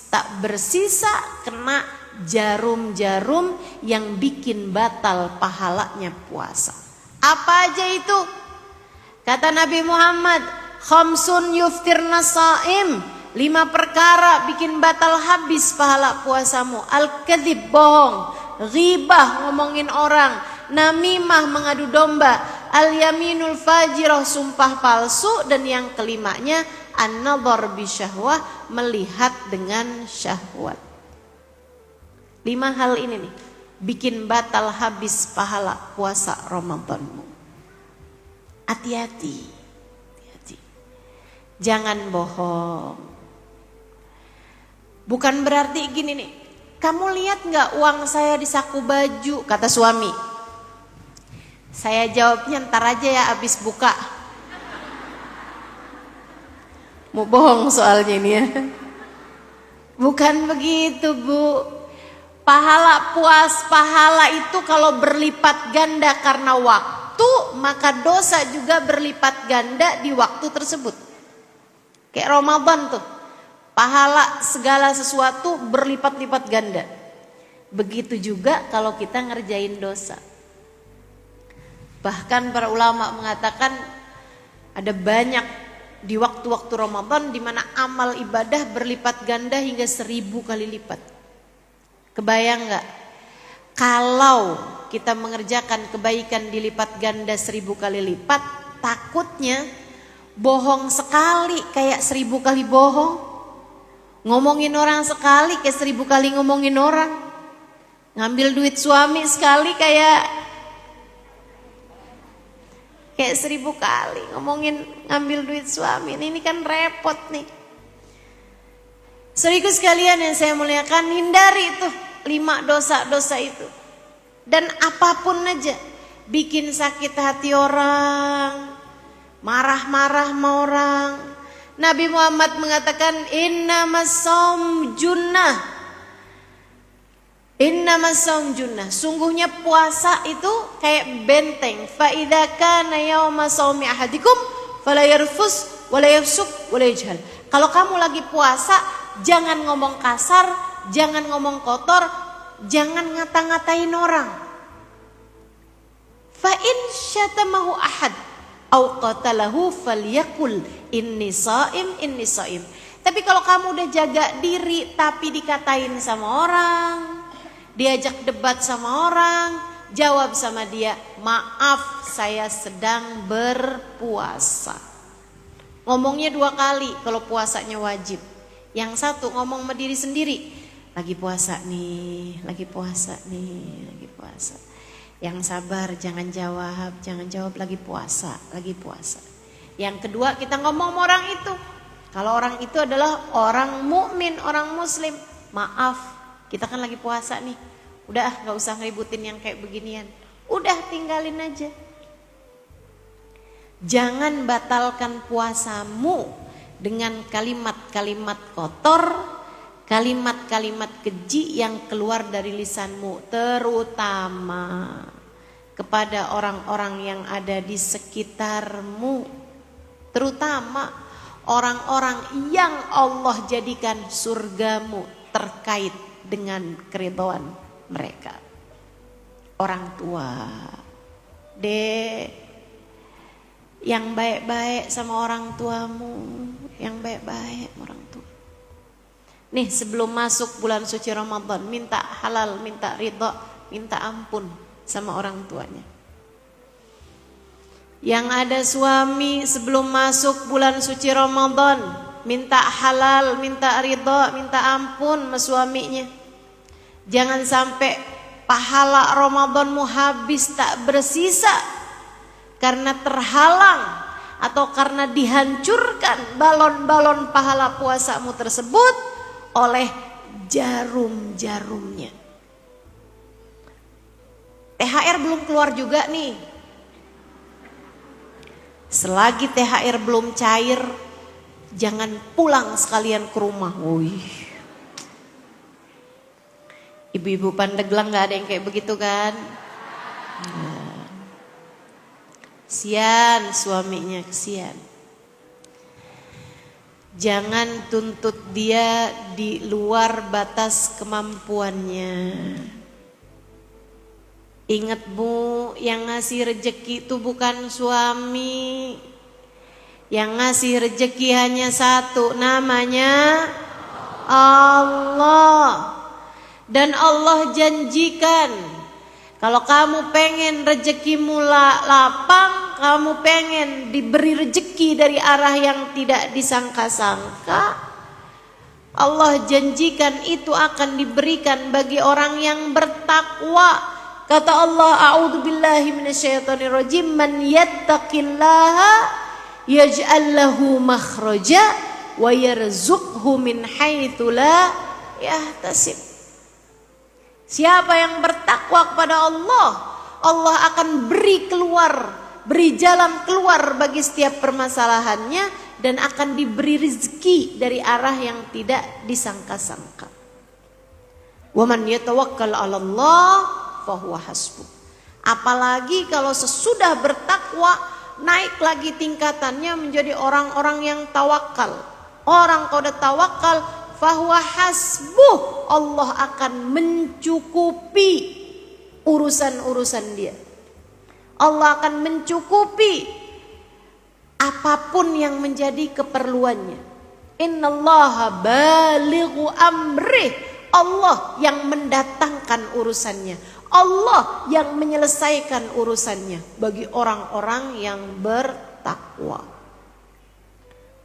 tak bersisa, kena jarum-jarum yang bikin batal pahalanya puasa. Apa aja itu? Kata Nabi Muhammad, khamsun yuftirna saim, 5 perkara bikin batal habis pahala puasamu. Al-kadzib, bohong, ghibah, ngomongin orang, namimah, mengadu domba, al-yaminul fajirah, sumpah palsu, dan yang kelimanya an-nadhar bisyahwah, melihat dengan syahwat. 5 hal ini nih bikin batal habis pahala puasa Ramadanmu. Hati-hati, hati-hati. Jangan bohong. Bukan berarti gini nih, kamu lihat nggak uang saya di saku baju, kata suami. Saya jawabnya ntar aja ya abis buka. Mau bohong soalnya ini ya. Bukan begitu, Bu. Pahala itu kalau berlipat ganda karena waktu, maka dosa juga berlipat ganda di waktu tersebut. Kayak Ramadan tuh, pahala segala sesuatu berlipat-lipat ganda. Begitu juga kalau kita ngerjain dosa. Bahkan para ulama mengatakan ada banyak di waktu-waktu Ramadan di mana amal ibadah berlipat ganda hingga 1000 kali lipat. Kebayang nggak? Kalau kita mengerjakan kebaikan dilipat ganda 1000 kali lipat, takutnya bohong sekali kayak 1000 kali bohong, ngomongin orang sekali kayak 1000 kali ngomongin orang, ngambil duit suami sekali kayak 1000 kali ngambil duit suami. Ini kan repot nih. Saudaraku sekalian yang saya muliakan, hindari itu 5 dosa-dosa itu. Dan apapun aja, bikin sakit hati orang, marah-marah sama orang. Nabi Muhammad mengatakan innamas shaum junnah. Innamas shaum junnah. Sungguhnya puasa itu kayak benteng. Fa idza kana yauma shaumi ahadikum fala yarfus wala yafsuk wala yajhal. Kalau kamu lagi puasa, jangan ngomong kasar, jangan ngomong kotor, jangan ngata-ngatain orang. Fa in syatamahu ahad au qatalahu falyakul inni shaim. Tapi kalau kamu udah jaga diri tapi dikatain sama orang, diajak debat sama orang, jawab sama dia, maaf saya sedang berpuasa. Ngomongnya 2 kali kalau puasanya wajib. Yang satu ngomong sama diri sendiri, lagi puasa nih, lagi puasa nih, lagi puasa. Yang sabar, jangan jawab lagi puasa, lagi puasa. Yang kedua kita ngomong sama orang itu. Kalau orang itu adalah orang mukmin, orang muslim, maaf, kita kan lagi puasa nih. Udah gak usah ngeributin yang kayak beginian. Udah tinggalin aja. Jangan batalkan puasamu dengan kalimat-kalimat kotor, kalimat-kalimat keji yang keluar dari lisanmu, terutama kepada orang-orang yang ada di sekitarmu, terutama orang-orang yang Allah jadikan surgamu terkait dengan keridhaan mereka. Orang tua, Dek, yang baik-baik sama orang tuamu, yang baik-baik orang tua. Nih sebelum masuk bulan suci Ramadan, minta halal, minta ridha, minta ampun sama orang tuanya. Yang ada suami sebelum masuk bulan suci Ramadan, minta halal, minta ridha, minta ampun sama suaminya. Jangan sampai pahala Ramadanmu habis tak bersisa karena terhalang atau karena dihancurkan balon-balon pahala puasamu tersebut oleh jarum-jarumnya. THR belum keluar juga nih. Selagi THR belum cair, jangan pulang sekalian ke rumah. Wih. Ibu-ibu Pandeglang gak ada yang kayak begitu kan? Nah. Kesian suaminya, kesian. Jangan tuntut dia di luar batas kemampuannya. Ingat Bu, yang ngasih rezeki itu bukan suami. Yang ngasih rezeki hanya satu, namanya Allah. Dan Allah janjikan, kalau kamu pengen rezekimu lapang, kamu pengen diberi rezeki dari arah yang tidak disangka-sangka, Allah janjikan itu akan diberikan bagi orang yang bertakwa. Kata Allah, a'udzubillahi minasyaitonirrajim, man yattaqillaha yaj'al lahu makhraja wa yarzuqhu min haitsu la yahtasib. Siapa yang bertakwa kepada Allah, Allah akan beri jalan keluar bagi setiap permasalahannya, dan akan diberi rezeki dari arah yang tidak disangka-sangka. Wa man yatawakkal 'ala Allah fahuwa hasbuh. Apalagi kalau sesudah bertakwa, naik lagi tingkatannya menjadi orang-orang yang tawakal. Orang kalau udah tawakal, fahuwa hasbuh, Allah akan mencukupi urusan-urusan dia. Allah akan mencukupi apapun yang menjadi keperluannya. Innallaha balighu amrih, Allah yang mendatangkan urusannya, Allah yang menyelesaikan urusannya bagi orang-orang yang bertakwa.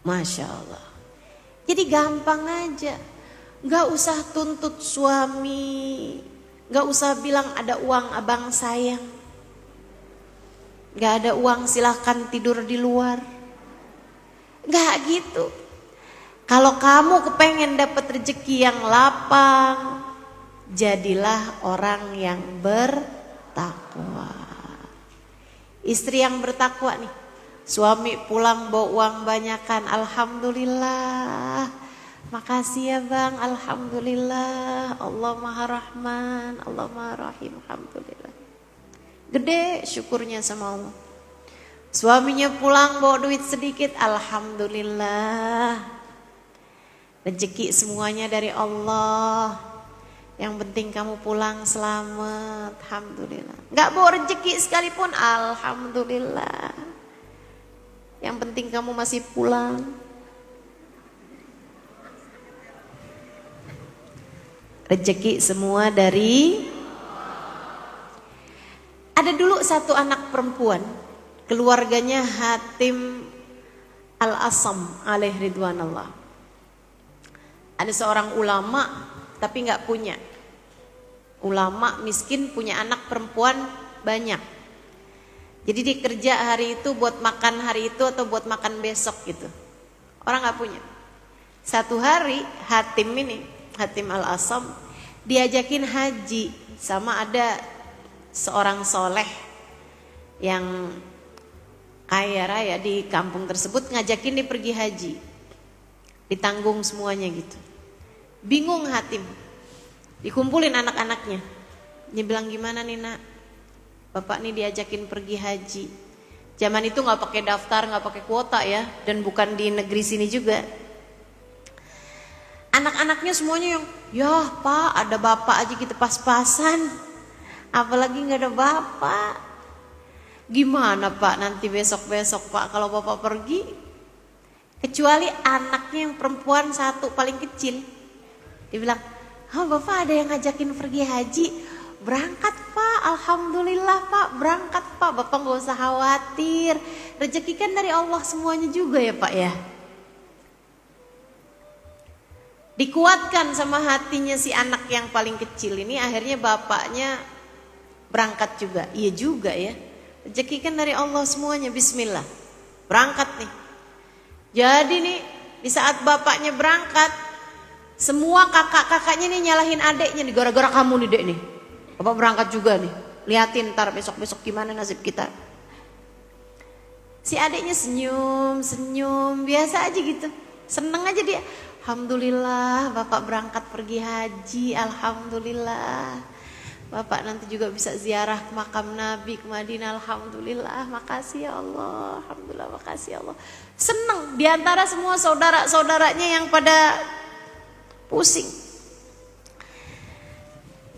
Masya Allah. Jadi gampang aja, gak usah tuntut suami, gak usah bilang ada uang abang sayang, gak ada uang silahkan tidur di luar. Gak gitu. Kalau kamu kepengen dapat rezeki yang lapang, jadilah orang yang bertakwa. Istri yang bertakwa nih, suami pulang bawa uang banyakan, alhamdulillah, makasih ya bang, alhamdulillah, Allah maha rahman, Allah maha rahim, alhamdulillah. Gede syukurnya sama Allah. Suaminya pulang bawa duit sedikit, alhamdulillah, rezeki semuanya dari Allah. Yang penting kamu pulang selamat, alhamdulillah. Gak bawa rezeki sekalipun, alhamdulillah. Yang penting kamu masih pulang. Rezeki semua dari. Ada dulu satu anak perempuan, keluarganya Hatim Al-Asam alaihi ridwanallah. Ada seorang ulama tapi gak punya. Ulama miskin punya anak perempuan banyak. Jadi dia kerja hari itu buat makan hari itu atau buat makan besok gitu. Orang gak punya. Satu hari Hatim ini, Hatim Al-Asam, diajakin haji sama ada seorang soleh yang kaya raya di kampung tersebut, ngajakin dia pergi haji. Ditanggung semuanya gitu. Bingung Hatim, dikumpulin anak-anaknya. Dia bilang, gimana nih nak, bapak nih diajakin pergi haji. Zaman itu gak pakai daftar, gak pakai kuota ya, dan bukan di negeri sini juga. Anak-anaknya semuanya yang, ya pak ada bapak aja gitu pas-pasan, apalagi gak ada bapak. Gimana pak nanti besok-besok pak kalau bapak pergi? Kecuali anaknya yang perempuan satu paling kecil. Dia bilang, bapak ada yang ngajakin pergi haji. Berangkat pak, alhamdulillah pak, berangkat pak, bapak gak usah khawatir. Rezeki kan dari Allah semuanya juga ya pak ya. Dikuatkan sama hatinya si anak yang paling kecil ini, akhirnya bapaknya berangkat juga. Iya juga ya, rezeki kan dari Allah semuanya, bismillah. Berangkat nih. Jadi nih di saat bapaknya berangkat, semua kakak-kakaknya nih nyalahin adeknya nih, gara-gara kamu nih dek nih. Bapak berangkat juga nih, liatin ntar besok-besok gimana nasib kita. Si adeknya senyum, biasa aja gitu, seneng aja dia. Alhamdulillah bapak berangkat pergi haji, alhamdulillah. Bapak nanti juga bisa ziarah ke makam Nabi ke Madinah. Alhamdulillah, makasih ya Allah. Alhamdulillah, makasih ya Allah. Senang diantara semua saudara-saudaranya yang pada pusing.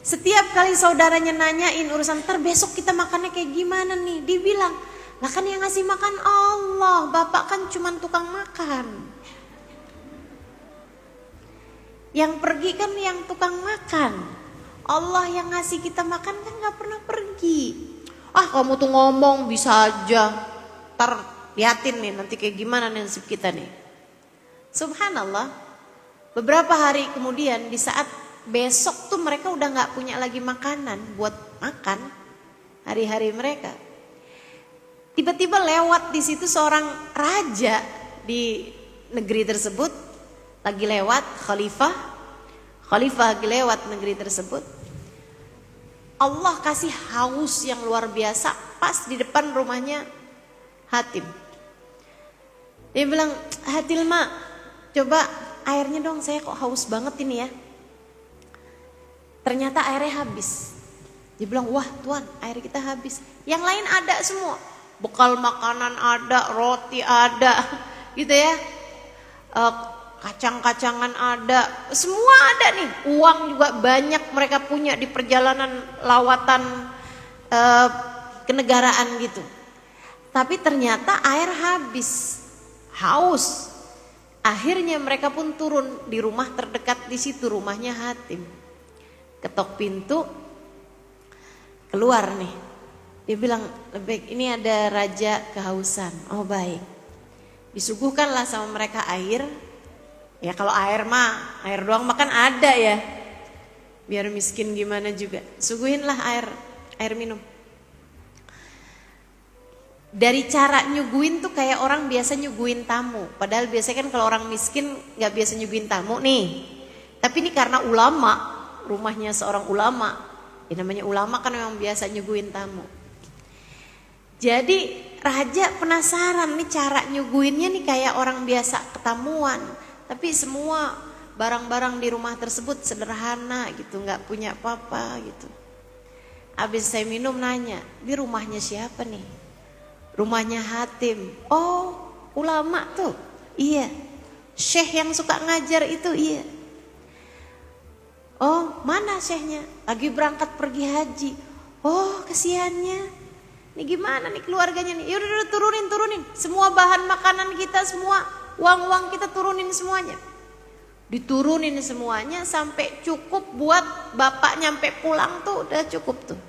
Setiap kali saudaranya nanyain urusan besok kita makannya kayak gimana nih, dibilang, lah kan yang ngasih makan Allah, bapak kan cuma tukang makan. Yang pergi kan yang tukang makan. Allah yang ngasih kita makan kan gak pernah pergi. Ah kamu tuh ngomong bisa aja. Ntar liatin nih nanti kayak gimana nih nasib kita nih. Subhanallah. Beberapa hari kemudian di saat besok tuh mereka udah gak punya lagi makanan buat makan. Hari-hari mereka. Tiba-tiba lewat di situ seorang raja di negeri tersebut. Lagi lewat khalifah lagi lewat negeri tersebut. Allah kasih haus yang luar biasa pas di depan rumahnya Hatim. Dia bilang, Hatilma, coba airnya dong, saya kok haus banget ini ya. Ternyata airnya habis. Dia bilang, wah Tuan, air kita habis. Yang lain ada semua, bekal makanan ada, roti ada, gitu ya. Kacang-kacangan ada, semua ada nih. Uang juga banyak mereka punya di perjalanan lawatan kenegaraan gitu. Tapi ternyata air habis, haus. Akhirnya mereka pun turun di rumah terdekat di situ, rumahnya Hatim. Ketok pintu, keluar nih. Dia bilang, baik ini ada raja kehausan. Oh baik. Disuguhkanlah sama mereka air. Ya kalau air mah, air doang makan ada ya. Biar miskin gimana juga. Suguhinlah air minum. Dari cara nyuguhin tuh kayak orang biasa nyuguhin tamu. Padahal biasanya kan kalau orang miskin gak biasa nyuguhin tamu nih. Tapi ini karena ulama, rumahnya seorang ulama. Ya namanya ulama kan memang biasa nyuguhin tamu. Jadi raja penasaran nih cara nyuguhinnya nih kayak orang biasa ketamuan. Tapi semua barang-barang di rumah tersebut sederhana gitu, nggak punya apa-apa gitu. Habis saya minum nanya, ini rumahnya siapa nih? Rumahnya Hatim. Oh, ulama tuh. Iya. Syekh yang suka ngajar itu, iya. Oh, mana syekhnya? Lagi berangkat pergi haji. Oh, kesiannya. Ini gimana nih keluarganya nih? Yaudah turunin. Semua bahan makanan kita semua. Uang-uang kita turunin semuanya. Diturunin semuanya sampai cukup buat bapak nyampe pulang tuh udah cukup tuh.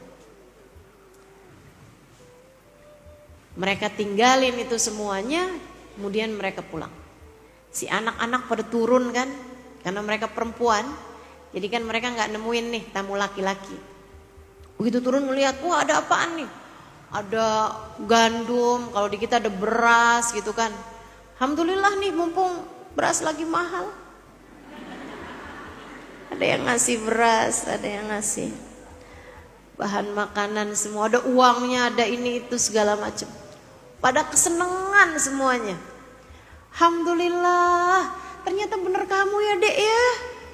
Mereka tinggalin itu semuanya, kemudian mereka pulang. Si anak-anak pada turun kan, karena mereka perempuan. Jadi kan mereka gak nemuin nih tamu laki-laki. Begitu turun melihat, wah ada apaan nih? Ada gandum, kalau di kita ada beras gitu kan. Alhamdulillah nih mumpung beras lagi mahal. Ada yang ngasih beras, ada yang ngasih bahan makanan semua. Ada uangnya, ada ini itu segala macam. Pada kesenangan semuanya. Alhamdulillah, ternyata bener kamu ya dek ya.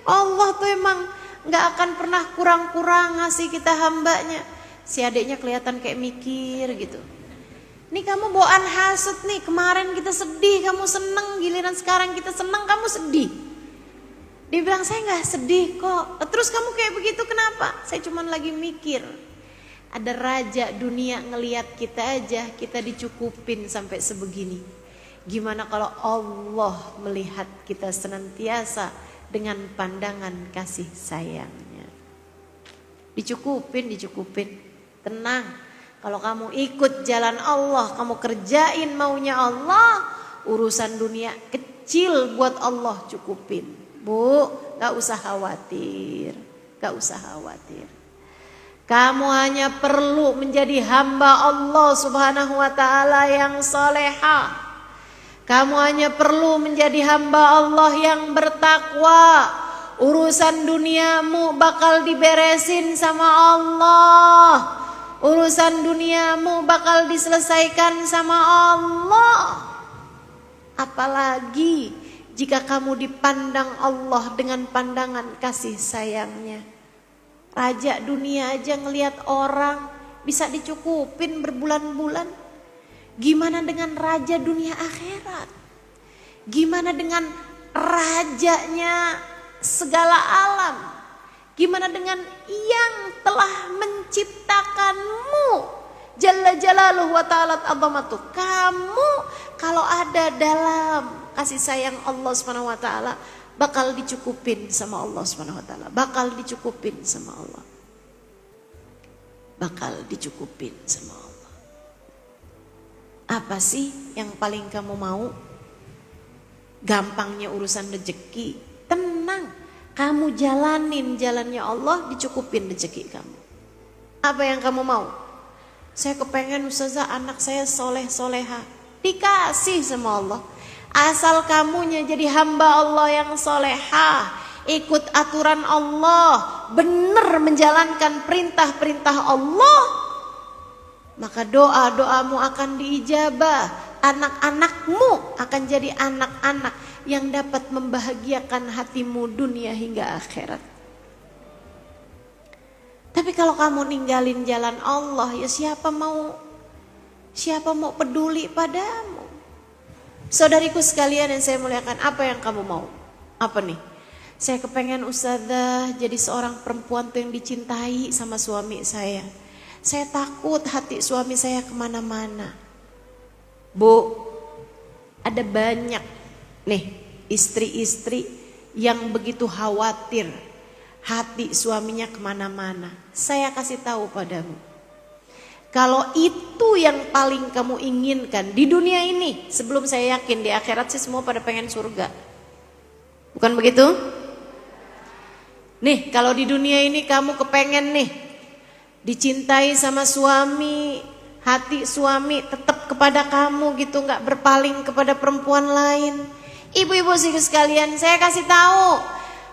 Allah tuh emang gak akan pernah kurang-kurang ngasih kita hambanya. Si adeknya kelihatan kayak mikir gitu. Ini kamu bawaan hasut nih, kemarin kita sedih, kamu seneng, giliran sekarang kita seneng, kamu sedih. Dia bilang saya gak sedih kok. Terus kamu kayak begitu kenapa? Saya cuma lagi mikir. Ada raja dunia ngelihat kita aja, kita dicukupin sampai sebegini. Gimana kalau Allah melihat kita senantiasa dengan pandangan kasih sayangnya. Dicukupin. Tenang. Kalau kamu ikut jalan Allah, kamu kerjain maunya Allah, urusan dunia kecil buat Allah cukupin. Bu, gak usah khawatir. Kamu hanya perlu menjadi hamba Allah subhanahu wa ta'ala yang salehah. Kamu hanya perlu menjadi hamba Allah yang bertakwa. Urusan duniamu bakal diberesin sama Allah. Urusan duniamu bakal diselesaikan sama Allah. Apalagi jika kamu dipandang Allah dengan pandangan kasih sayangnya. Raja dunia aja ngelihat orang bisa dicukupin berbulan-bulan. Gimana dengan raja dunia akhirat? Gimana dengan rajanya segala alam? Gimana dengan yang telah menciptakanmu? Jalla jalaluhu wa ta'ala azamatuh. Kamu kalau ada dalam kasih sayang Allah Subhanahu wa taala bakal dicukupin sama Allah Subhanahu wa taala. Bakal dicukupin sama Allah. Bakal dicukupin sama Allah. Apa sih yang paling kamu mau? Gampangnya urusan rezeki. Tenang. Kamu jalanin jalannya Allah, dicukupin rezeki kamu. Apa yang kamu mau? Saya kepengen ustazah anak saya soleh soleha. Dikasih sama Allah. Asal kamunya jadi hamba Allah yang soleha. Ikut aturan Allah. Benar menjalankan perintah-perintah Allah. Maka doa-doamu akan diijabah. Anak-anakmu akan jadi anak-anak yang dapat membahagiakan hatimu dunia hingga akhirat. Tapi kalau kamu ninggalin jalan Allah, ya siapa mau peduli padamu? Saudariku sekalian yang saya muliakan, apa yang kamu mau? Apa nih? Saya kepengen ustazah jadi seorang perempuan tuh yang dicintai sama suami saya. Saya takut hati suami saya kemana-mana. Bu, ada banyak nih istri-istri yang begitu khawatir hati suaminya kemana-mana. Saya kasih tahu padamu, kalau itu yang paling kamu inginkan di dunia ini, sebelum saya yakin di akhirat sih semua pada pengen surga. Bukan begitu? Nih, kalau di dunia ini kamu kepengen nih dicintai sama suami, hati suami tetap kepada kamu gitu, nggak berpaling kepada perempuan lain. Ibu-ibu sekalian, saya kasih tahu,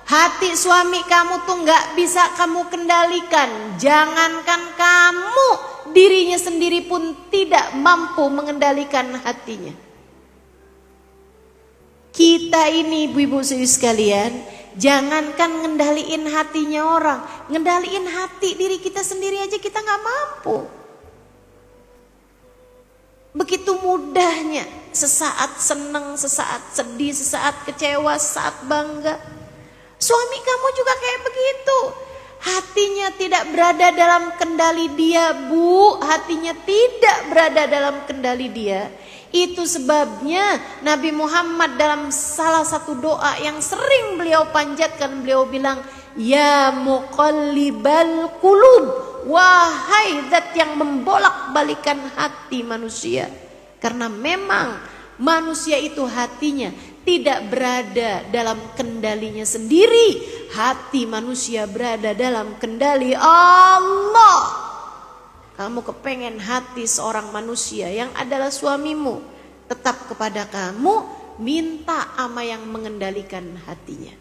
hati suami kamu tuh nggak bisa kamu kendalikan. Jangankan kamu, dirinya sendiri pun tidak mampu mengendalikan hatinya. Kita ini ibu-ibu sekalian, jangankan ngendaliin hatinya orang, ngendaliin hati diri kita sendiri aja kita nggak mampu. Begitu mudahnya, sesaat senang, sesaat sedih, sesaat kecewa, sesaat bangga. Suami kamu juga kayak begitu. Hatinya tidak berada dalam kendali dia, Bu. Hatinya tidak berada dalam kendali dia. Itu sebabnya Nabi Muhammad dalam salah satu doa yang sering beliau panjatkan, beliau bilang, Ya muqallibal qulub, wahai zat yang membolak-balikan hati manusia. Karena memang manusia itu hatinya tidak berada dalam kendalinya sendiri. Hati manusia berada dalam kendali Allah. Kamu kepengen hati seorang manusia yang adalah suamimu tetap kepada kamu, minta ama yang mengendalikan hatinya,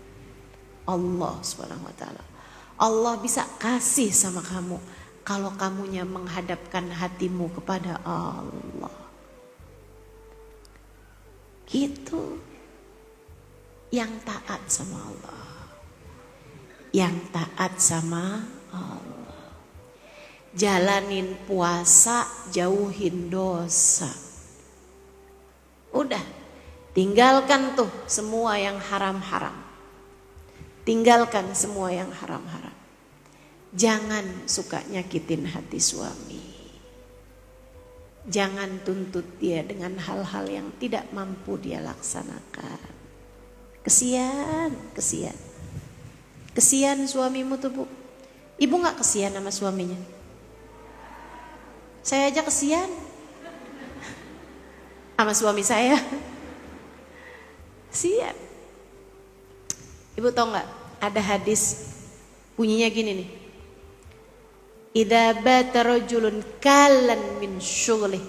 Allah Subhanahu wa taala. Allah bisa kasih sama kamu kalau kamunya menghadapkan hatimu kepada Allah. Gitu. Yang taat sama Allah. Yang taat sama Allah. Jalanin puasa, jauhin dosa. Udah, tinggalkan tuh semua yang haram-haram. Tinggalkan semua yang haram-haram. Jangan suka nyakitin hati suami. Jangan tuntut dia dengan hal-hal yang tidak mampu dia laksanakan. Kesian, kesian. Kesian suamimu tuh, Bu. Ibu gak kesian sama suaminya? Saya aja kesian sama suami saya. Kesian. Ibu tahu gak? Ada hadis bunyinya gini nih. Idza bata rajulun kalan min syughlih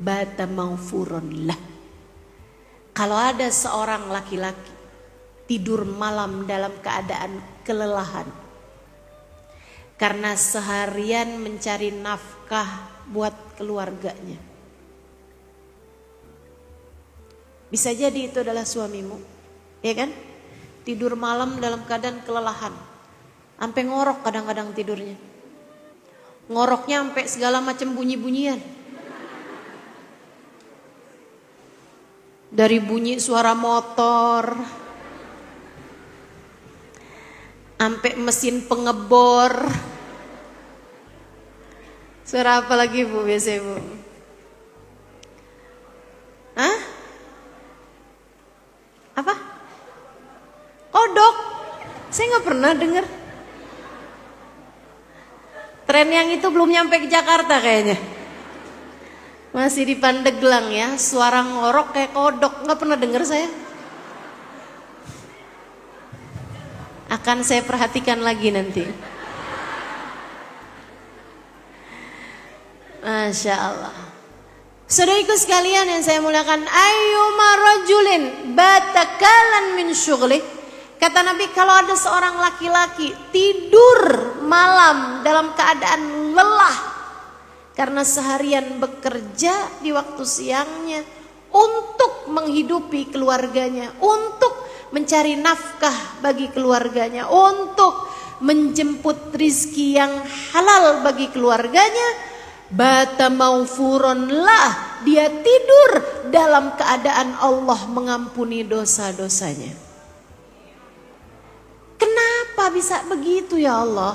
bata maghfurun lah. Kalau ada seorang laki-laki tidur malam dalam keadaan kelelahan karena seharian mencari nafkah buat keluarganya. Bisa jadi itu adalah suamimu, ya kan? Tidur malam dalam keadaan kelelahan. Sampai ngorok kadang-kadang tidurnya. Ngoroknya sampai segala macam bunyi-bunyian. Dari bunyi suara motor, sampai mesin pengebor. Suara apa lagi Bu biasanya Bu? Hah? Apa? Kodok. Saya nggak pernah dengar. Tren yang itu belum nyampe ke Jakarta kayaknya. Masih di Pandeglang ya, suara ngorok kayak kodok, nggak pernah dengar saya. Akan saya perhatikan lagi nanti. Masya Allah. Saudariku sekalian yang saya muliakan, ayyuma rajulin batakalan min syughlih. Kata Nabi, kalau ada seorang laki-laki tidur malam dalam keadaan lelah karena seharian bekerja di waktu siangnya untuk menghidupi keluarganya, untuk mencari nafkah bagi keluarganya, untuk menjemput rizki yang halal bagi keluarganya, bata maufuron lah, dia tidur dalam keadaan Allah mengampuni dosa-dosanya. Kenapa bisa begitu ya Allah?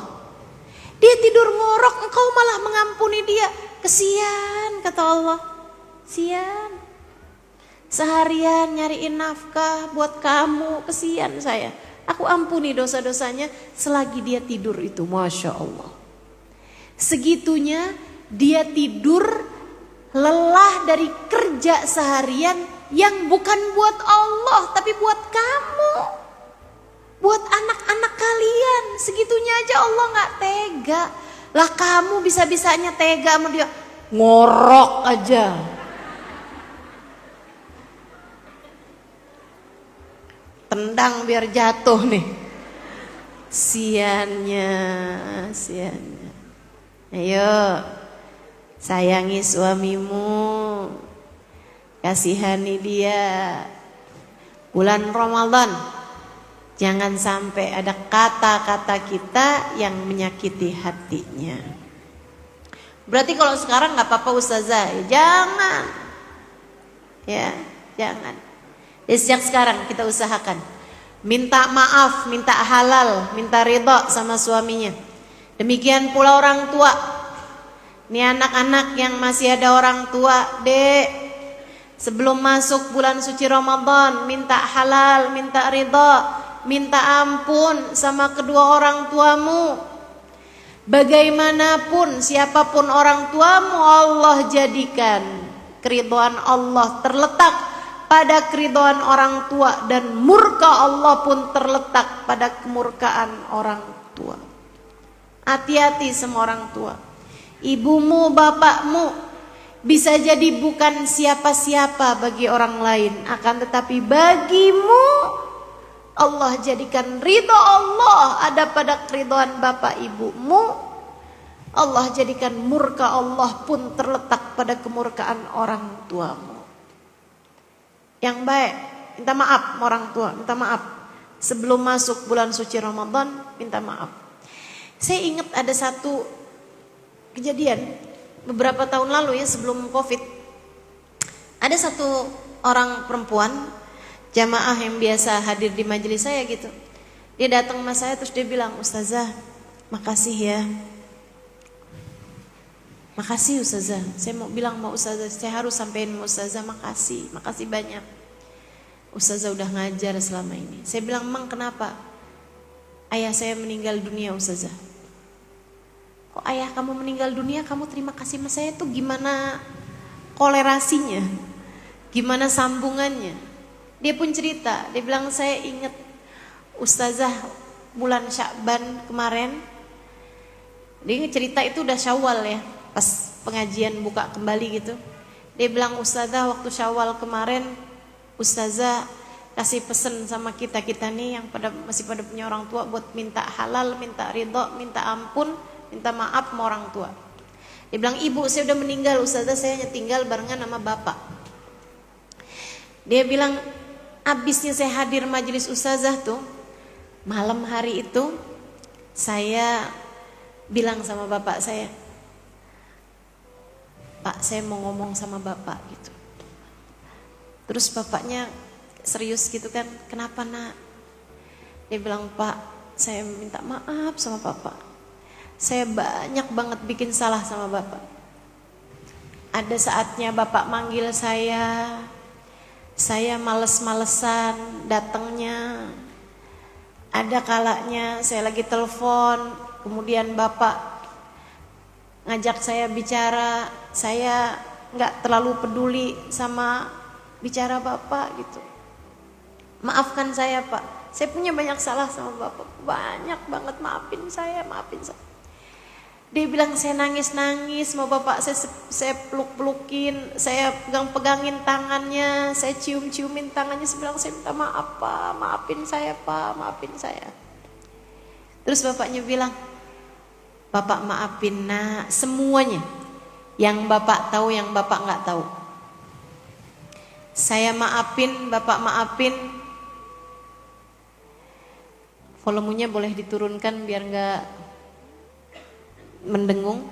Dia tidur ngorok, engkau malah mengampuni dia. Kesian kata Allah. Sian. Seharian nyariin nafkah buat kamu, kesian saya. Aku ampuni dosa-dosanya selagi dia tidur itu, Masya Allah. Segitunya dia tidur lelah dari kerja seharian yang bukan buat Allah tapi buat kamu, buat anak-anak kalian. Segitunya aja Allah gak tega. Lah kamu bisa-bisanya tega sama dia, ngorok aja. Tendang biar jatuh nih. Siannya. Ayo, sayangi suamimu, kasihani dia. Bulan Ramadan, jangan sampai ada kata-kata kita yang menyakiti hatinya. Berarti kalau sekarang gak apa-apa Ustazah, ya jangan. Ya, jangan. Ya, sejak sekarang kita usahakan minta maaf, minta halal, minta ridha sama suaminya. Demikian pula orang tua. Ini anak-anak yang masih ada orang tua, Dek, sebelum masuk bulan suci Ramadan, minta halal, minta ridha, minta ampun sama kedua orang tuamu. Bagaimanapun, siapapun orang tuamu, Allah jadikan keridhaan Allah terletak pada keridhaan orang tua, dan murka Allah pun terletak pada kemurkaan orang tua. Hati-hati sama orang tua. Ibumu, bapakmu bisa jadi bukan siapa-siapa bagi orang lain, akan tetapi bagimu Allah jadikan ridha Allah ada pada keridhaan bapak ibumu. Allah jadikan murka Allah pun terletak pada kemurkaan orang tuamu. Yang baik, minta maaf sama orang tua, minta maaf. Sebelum masuk bulan suci Ramadan, minta maaf. Saya ingat ada satu kejadian beberapa tahun lalu ya, sebelum Covid. Ada satu orang perempuan jamaah yang biasa hadir di majelis saya gitu. Dia datang sama saya terus dia bilang, Ustazah, makasih ya. Makasih Ustazah. Saya mau bilang sama Ustazah, saya harus sampein sama Ustazah makasih. Makasih banyak. Ustazah udah ngajar selama ini. Saya bilang, emang kenapa? Ayah saya meninggal dunia Ustazah. Kok ayah kamu meninggal dunia kamu terima kasih sama saya, tuh gimana kolerasinya? Gimana sambungannya? Dia pun cerita, dia bilang, saya ingat Ustazah bulan Sya'ban kemarin. Dia cerita itu udah Syawal ya, pas pengajian buka kembali gitu. Dia bilang, Ustazah waktu Syawal kemarin, Ustazah kasih pesen sama kita nih yang masih pada punya orang tua buat minta halal, minta ridho, minta ampun, minta maaf sama orang tua. Dia bilang, ibu saya udah meninggal Ustazah, saya hanya tinggal barengan sama bapak. Dia bilang, abisnya saya hadir majelis Ustazah tuh, malam hari itu saya bilang sama bapak saya, Pak, saya mau ngomong sama bapak gitu. Terus bapaknya serius gitu kan, kenapa nak? Dia bilang, Pak, saya minta maaf sama bapak. Saya banyak banget bikin salah sama bapak. Ada saatnya bapak manggil saya males-malesan datangnya. Ada kalanya saya lagi telepon, kemudian bapak ngajak saya bicara, saya nggak terlalu peduli sama bicara bapak gitu. Maafkan saya Pak, saya punya banyak salah sama bapak, banyak banget, maafin saya. Dia bilang, saya nangis-nangis sama bapak, saya peluk-pelukin, saya pegang-pegangin tangannya, saya cium-ciumin tangannya, saya bilang, saya minta maaf Pak, maafin saya Pak, maafin saya. Terus bapaknya bilang, Bapak maafin nak, semuanya yang bapak tahu, yang bapak nggak tahu. Saya maafin, bapak maafin. Volumenya boleh diturunkan biar nggak mendengung.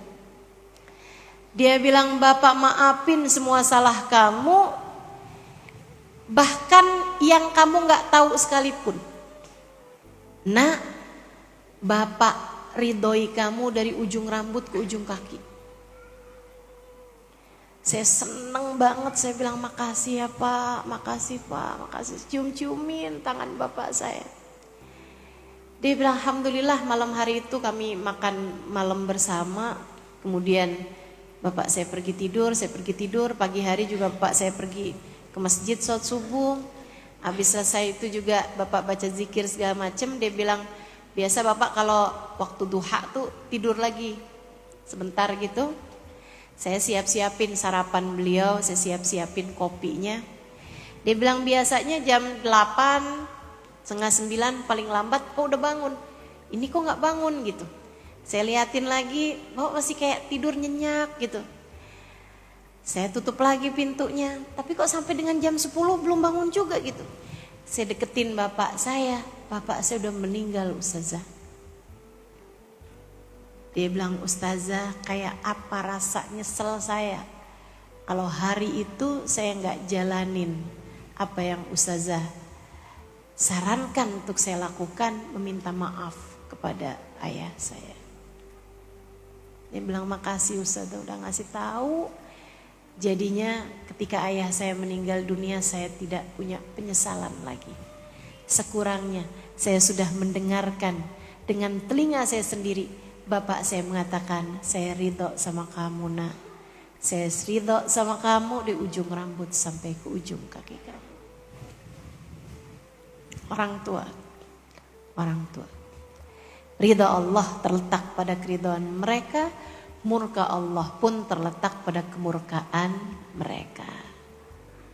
Dia bilang, bapak maafin semua salah kamu, bahkan yang kamu nggak tahu sekalipun. Nak, bapak ridhoi kamu dari ujung rambut ke ujung kaki. Saya seneng banget, saya bilang makasih ya Pak, makasih Pak, makasih. Cium-ciumin tangan bapak saya. Dia bilang, alhamdulillah malam hari itu kami makan malam bersama. Kemudian bapak saya pergi tidur, pagi hari juga bapak saya pergi ke masjid sholat subuh. Habis selesai itu juga bapak baca zikir segala macam. Dia bilang, biasa bapak kalau waktu duha tuh tidur lagi sebentar gitu. Saya siap-siapin sarapan beliau, saya siap-siapin kopinya. Dia bilang biasanya jam 8, setengah 9 paling lambat, kok udah bangun. Ini kok gak bangun gitu. Saya liatin lagi, bapak masih kayak tidur nyenyak gitu. Saya tutup lagi pintunya, tapi kok sampai dengan jam 10 belum bangun juga gitu. Saya deketin bapak saya udah meninggal Ustazah. Dia bilang, Ustazah, kayak apa rasa nyesel saya kalau hari itu saya gak jalanin apa yang Ustazah sarankan untuk saya lakukan, meminta maaf kepada ayah saya. Dia bilang, makasih Ustazah udah ngasih tahu. Jadinya ketika ayah saya meninggal dunia, saya tidak punya penyesalan lagi. Sekurangnya saya sudah mendengarkan dengan telinga saya sendiri, bapak saya mengatakan, saya ridho sama kamu nak. Saya ridho sama kamu di ujung rambut sampai ke ujung kaki kamu. Orang tua. Ridho Allah terletak pada keridhaan mereka, murka Allah pun terletak pada kemurkaan mereka.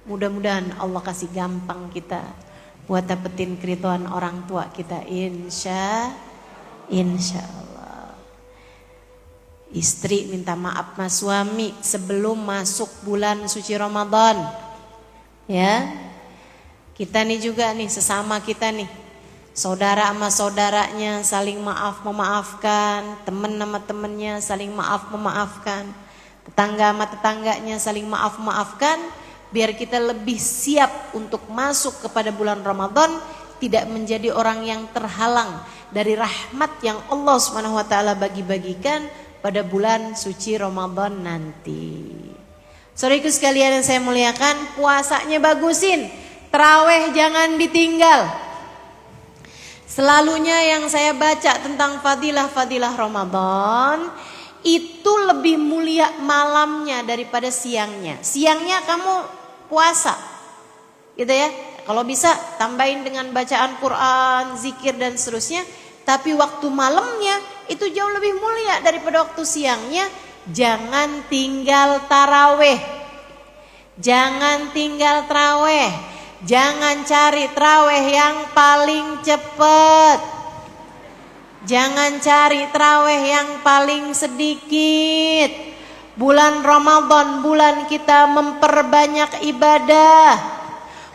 Mudah-mudahan Allah kasih gampang kita buat dapetin keridhaan orang tua kita, insya Allah. Istri minta maaf sama suami sebelum masuk bulan suci Ramadan. Ya. Kita nih juga nih, sesama kita nih, saudara sama saudaranya saling memaafkan, teman sama temannya saling memaafkan, tetangga sama tetangganya saling memaafkan, biar kita lebih siap untuk masuk kepada bulan Ramadan, tidak menjadi orang yang terhalang dari rahmat yang Allah SWT bagi-bagikan pada bulan suci Ramadan nanti. Saudaraku sekalian yang saya muliakan, puasanya bagusin. Tarawih jangan ditinggal. Selalunya yang saya baca tentang fadilah-fadilah Ramadan, itu lebih mulia malamnya daripada siangnya. Siangnya kamu puasa, gitu ya. Kalau bisa tambahin dengan bacaan Quran, zikir dan seterusnya. Tapi waktu malamnya itu jauh lebih mulia daripada waktu siangnya. Jangan tinggal tarawih. Jangan tinggal tarawih. Jangan cari tarawih yang paling cepat. Jangan cari tarawih yang paling sedikit. Bulan Ramadan, bulan kita memperbanyak ibadah.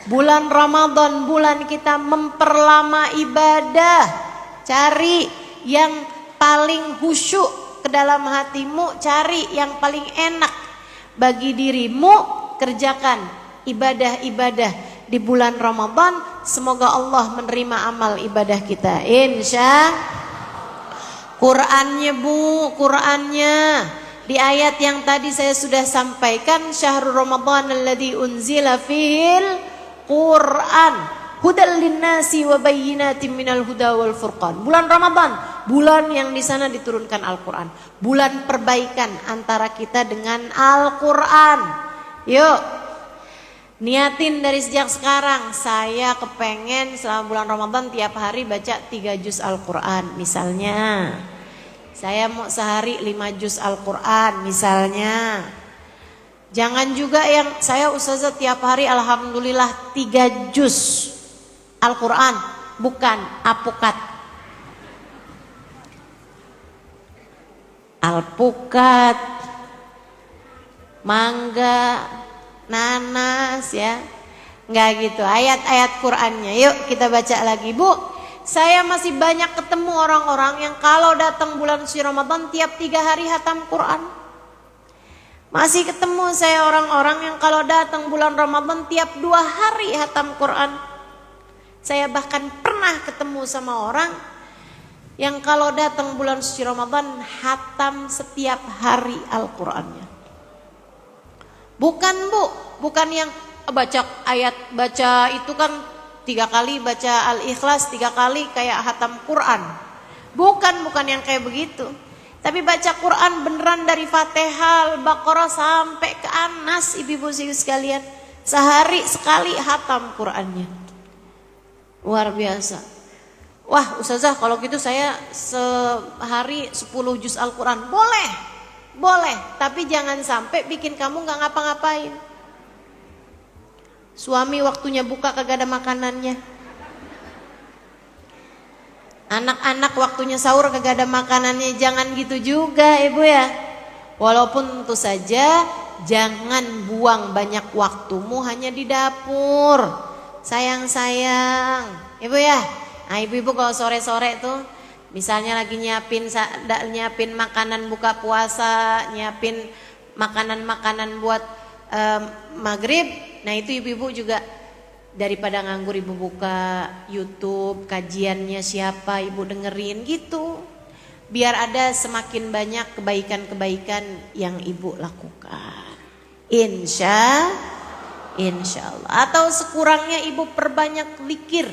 Bulan Ramadan, bulan kita memperlama ibadah. Cari yang paling khusyuk ke dalam hatimu, cari yang paling enak bagi dirimu, kerjakan ibadah-ibadah di bulan Ramadan. Semoga Allah menerima amal ibadah kita, insya. Qurannya Bu, Qurannya di ayat yang tadi saya sudah sampaikan, syahrul Ramadan alladzi unzila fihil Quran hudal linnasi wa bayyinatin minal huda wal furqan. Bulan Ramadan, bulan yang di sana diturunkan Al-Qur'an. Bulan perbaikan antara kita dengan Al-Qur'an. Yuk, niatin dari sejak sekarang. Saya kepengen selama bulan Ramadan tiap hari baca 3 juz Al-Qur'an misalnya. Saya mau sehari 5 juz Al-Qur'an misalnya. Jangan juga yang saya ustazah tiap hari alhamdulillah 3 juz Al-Quran, bukan apukat. Alpukat, mangga, nanas ya. Enggak gitu, ayat-ayat Qur'annya. Yuk kita baca lagi Bu. Saya masih banyak ketemu orang-orang yang kalau datang bulan suci Ramadan tiap 3 hari hatam Quran. Masih ketemu saya orang-orang yang kalau datang bulan Ramadan tiap 2 hari hatam Quran. Saya bahkan pernah ketemu sama orang yang kalau datang bulan suci Ramadan hatam setiap hari Al-Qur'annya. Bukan Bu, bukan yang baca ayat, baca itu kan 3 kali baca Al-Ikhlas 3 kali kayak hatam Quran. Bukan yang kayak begitu. Tapi baca Quran beneran dari Fatihah, Al-Baqarah sampai ke Anas, ibu-ibu sekalian. Sehari sekali hatam Qurannya. Luar biasa. Wah ustazah kalau gitu saya sehari 10 juz Al-Quran. Boleh. Tapi jangan sampai bikin kamu gak ngapa-ngapain. Suami waktunya buka kagak ada makanannya. Anak-anak waktunya sahur kagak ada makanannya. Jangan gitu juga ibu ya. Walaupun tentu saja jangan buang banyak waktumu hanya di dapur. Sayang ibu ya. Nah ibu-ibu kalau sore-sore tuh misalnya lagi nyiapin makanan buka puasa, nyiapin makanan-makanan buat maghrib. Nah itu ibu-ibu juga daripada nganggur ibu buka YouTube, kajiannya siapa ibu dengerin gitu. Biar ada semakin banyak kebaikan-kebaikan yang ibu lakukan. Insya Allah. Atau sekurangnya ibu perbanyak zikir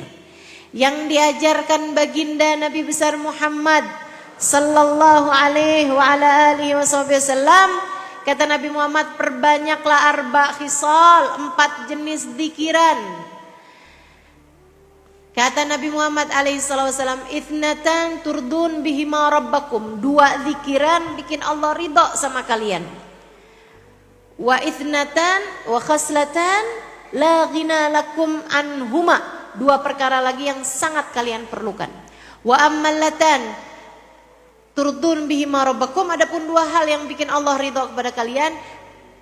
yang diajarkan baginda Nabi besar Muhammad sallallahu alaihi wa ala alihi wasallam. Kata Nabi Muhammad, perbanyaklah arba khisal, 4 jenis zikiran. Kata Nabi Muhammad alaihi wasallam, ithnatan turdun bihima rabbakum. 2 zikiran bikin Allah ridha sama kalian. Wa ithnatan wa khaslatan la ghina lakum anhuma. 2 perkara lagi yang sangat kalian perlukan. Wa ammallatan turdun bihima rabbakum. Adapun 2 hal yang bikin Allah ridha kepada kalian,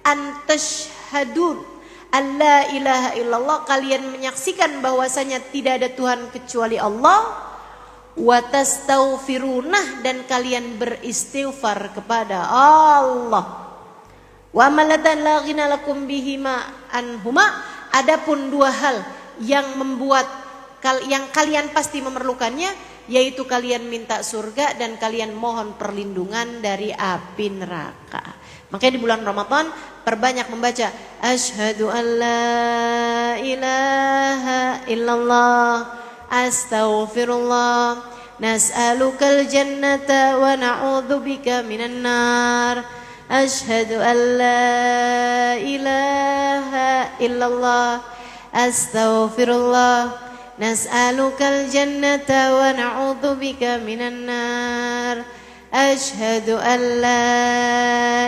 antashhadun alla ilaha illallah, kalian menyaksikan bahwasanya tidak ada Tuhan kecuali Allah, wa tastaghfirunah, dan kalian beristighfar kepada Allah. Wa amalatan la ghina lakum bihima anhuma. Adapun 2 hal yang membuat yang kalian pasti memerlukannya, yaitu kalian minta surga dan kalian mohon perlindungan dari api neraka. Makanya di bulan Ramadan perbanyak membaca asyhadu an la ilaha illallah astaghfirullah nas'alukal jannata wa na'udzubika minan nar. Asyhadu an la ilaha illallah astaghfirullah nas'alukal jannata wa na'udzubika minan nar. Asyhadu an la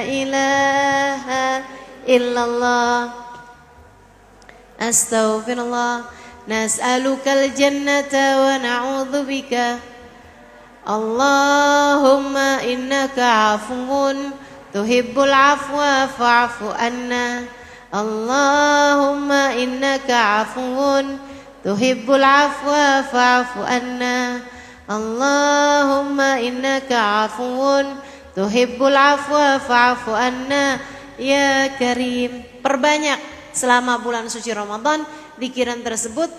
ilaha illallah astaghfirullah nas'alukal jannata wa na'udzubika. Allahumma innaka afuwun tuhibbul afwa fa'fu anna. Allahumma innaka afuwun tuhibbul afwa fa'fu anna. Allahumma innaka afuwun tuhibbul afwa fa'fu anna ya karim. Perbanyak selama bulan suci Ramadan zikran tersebut.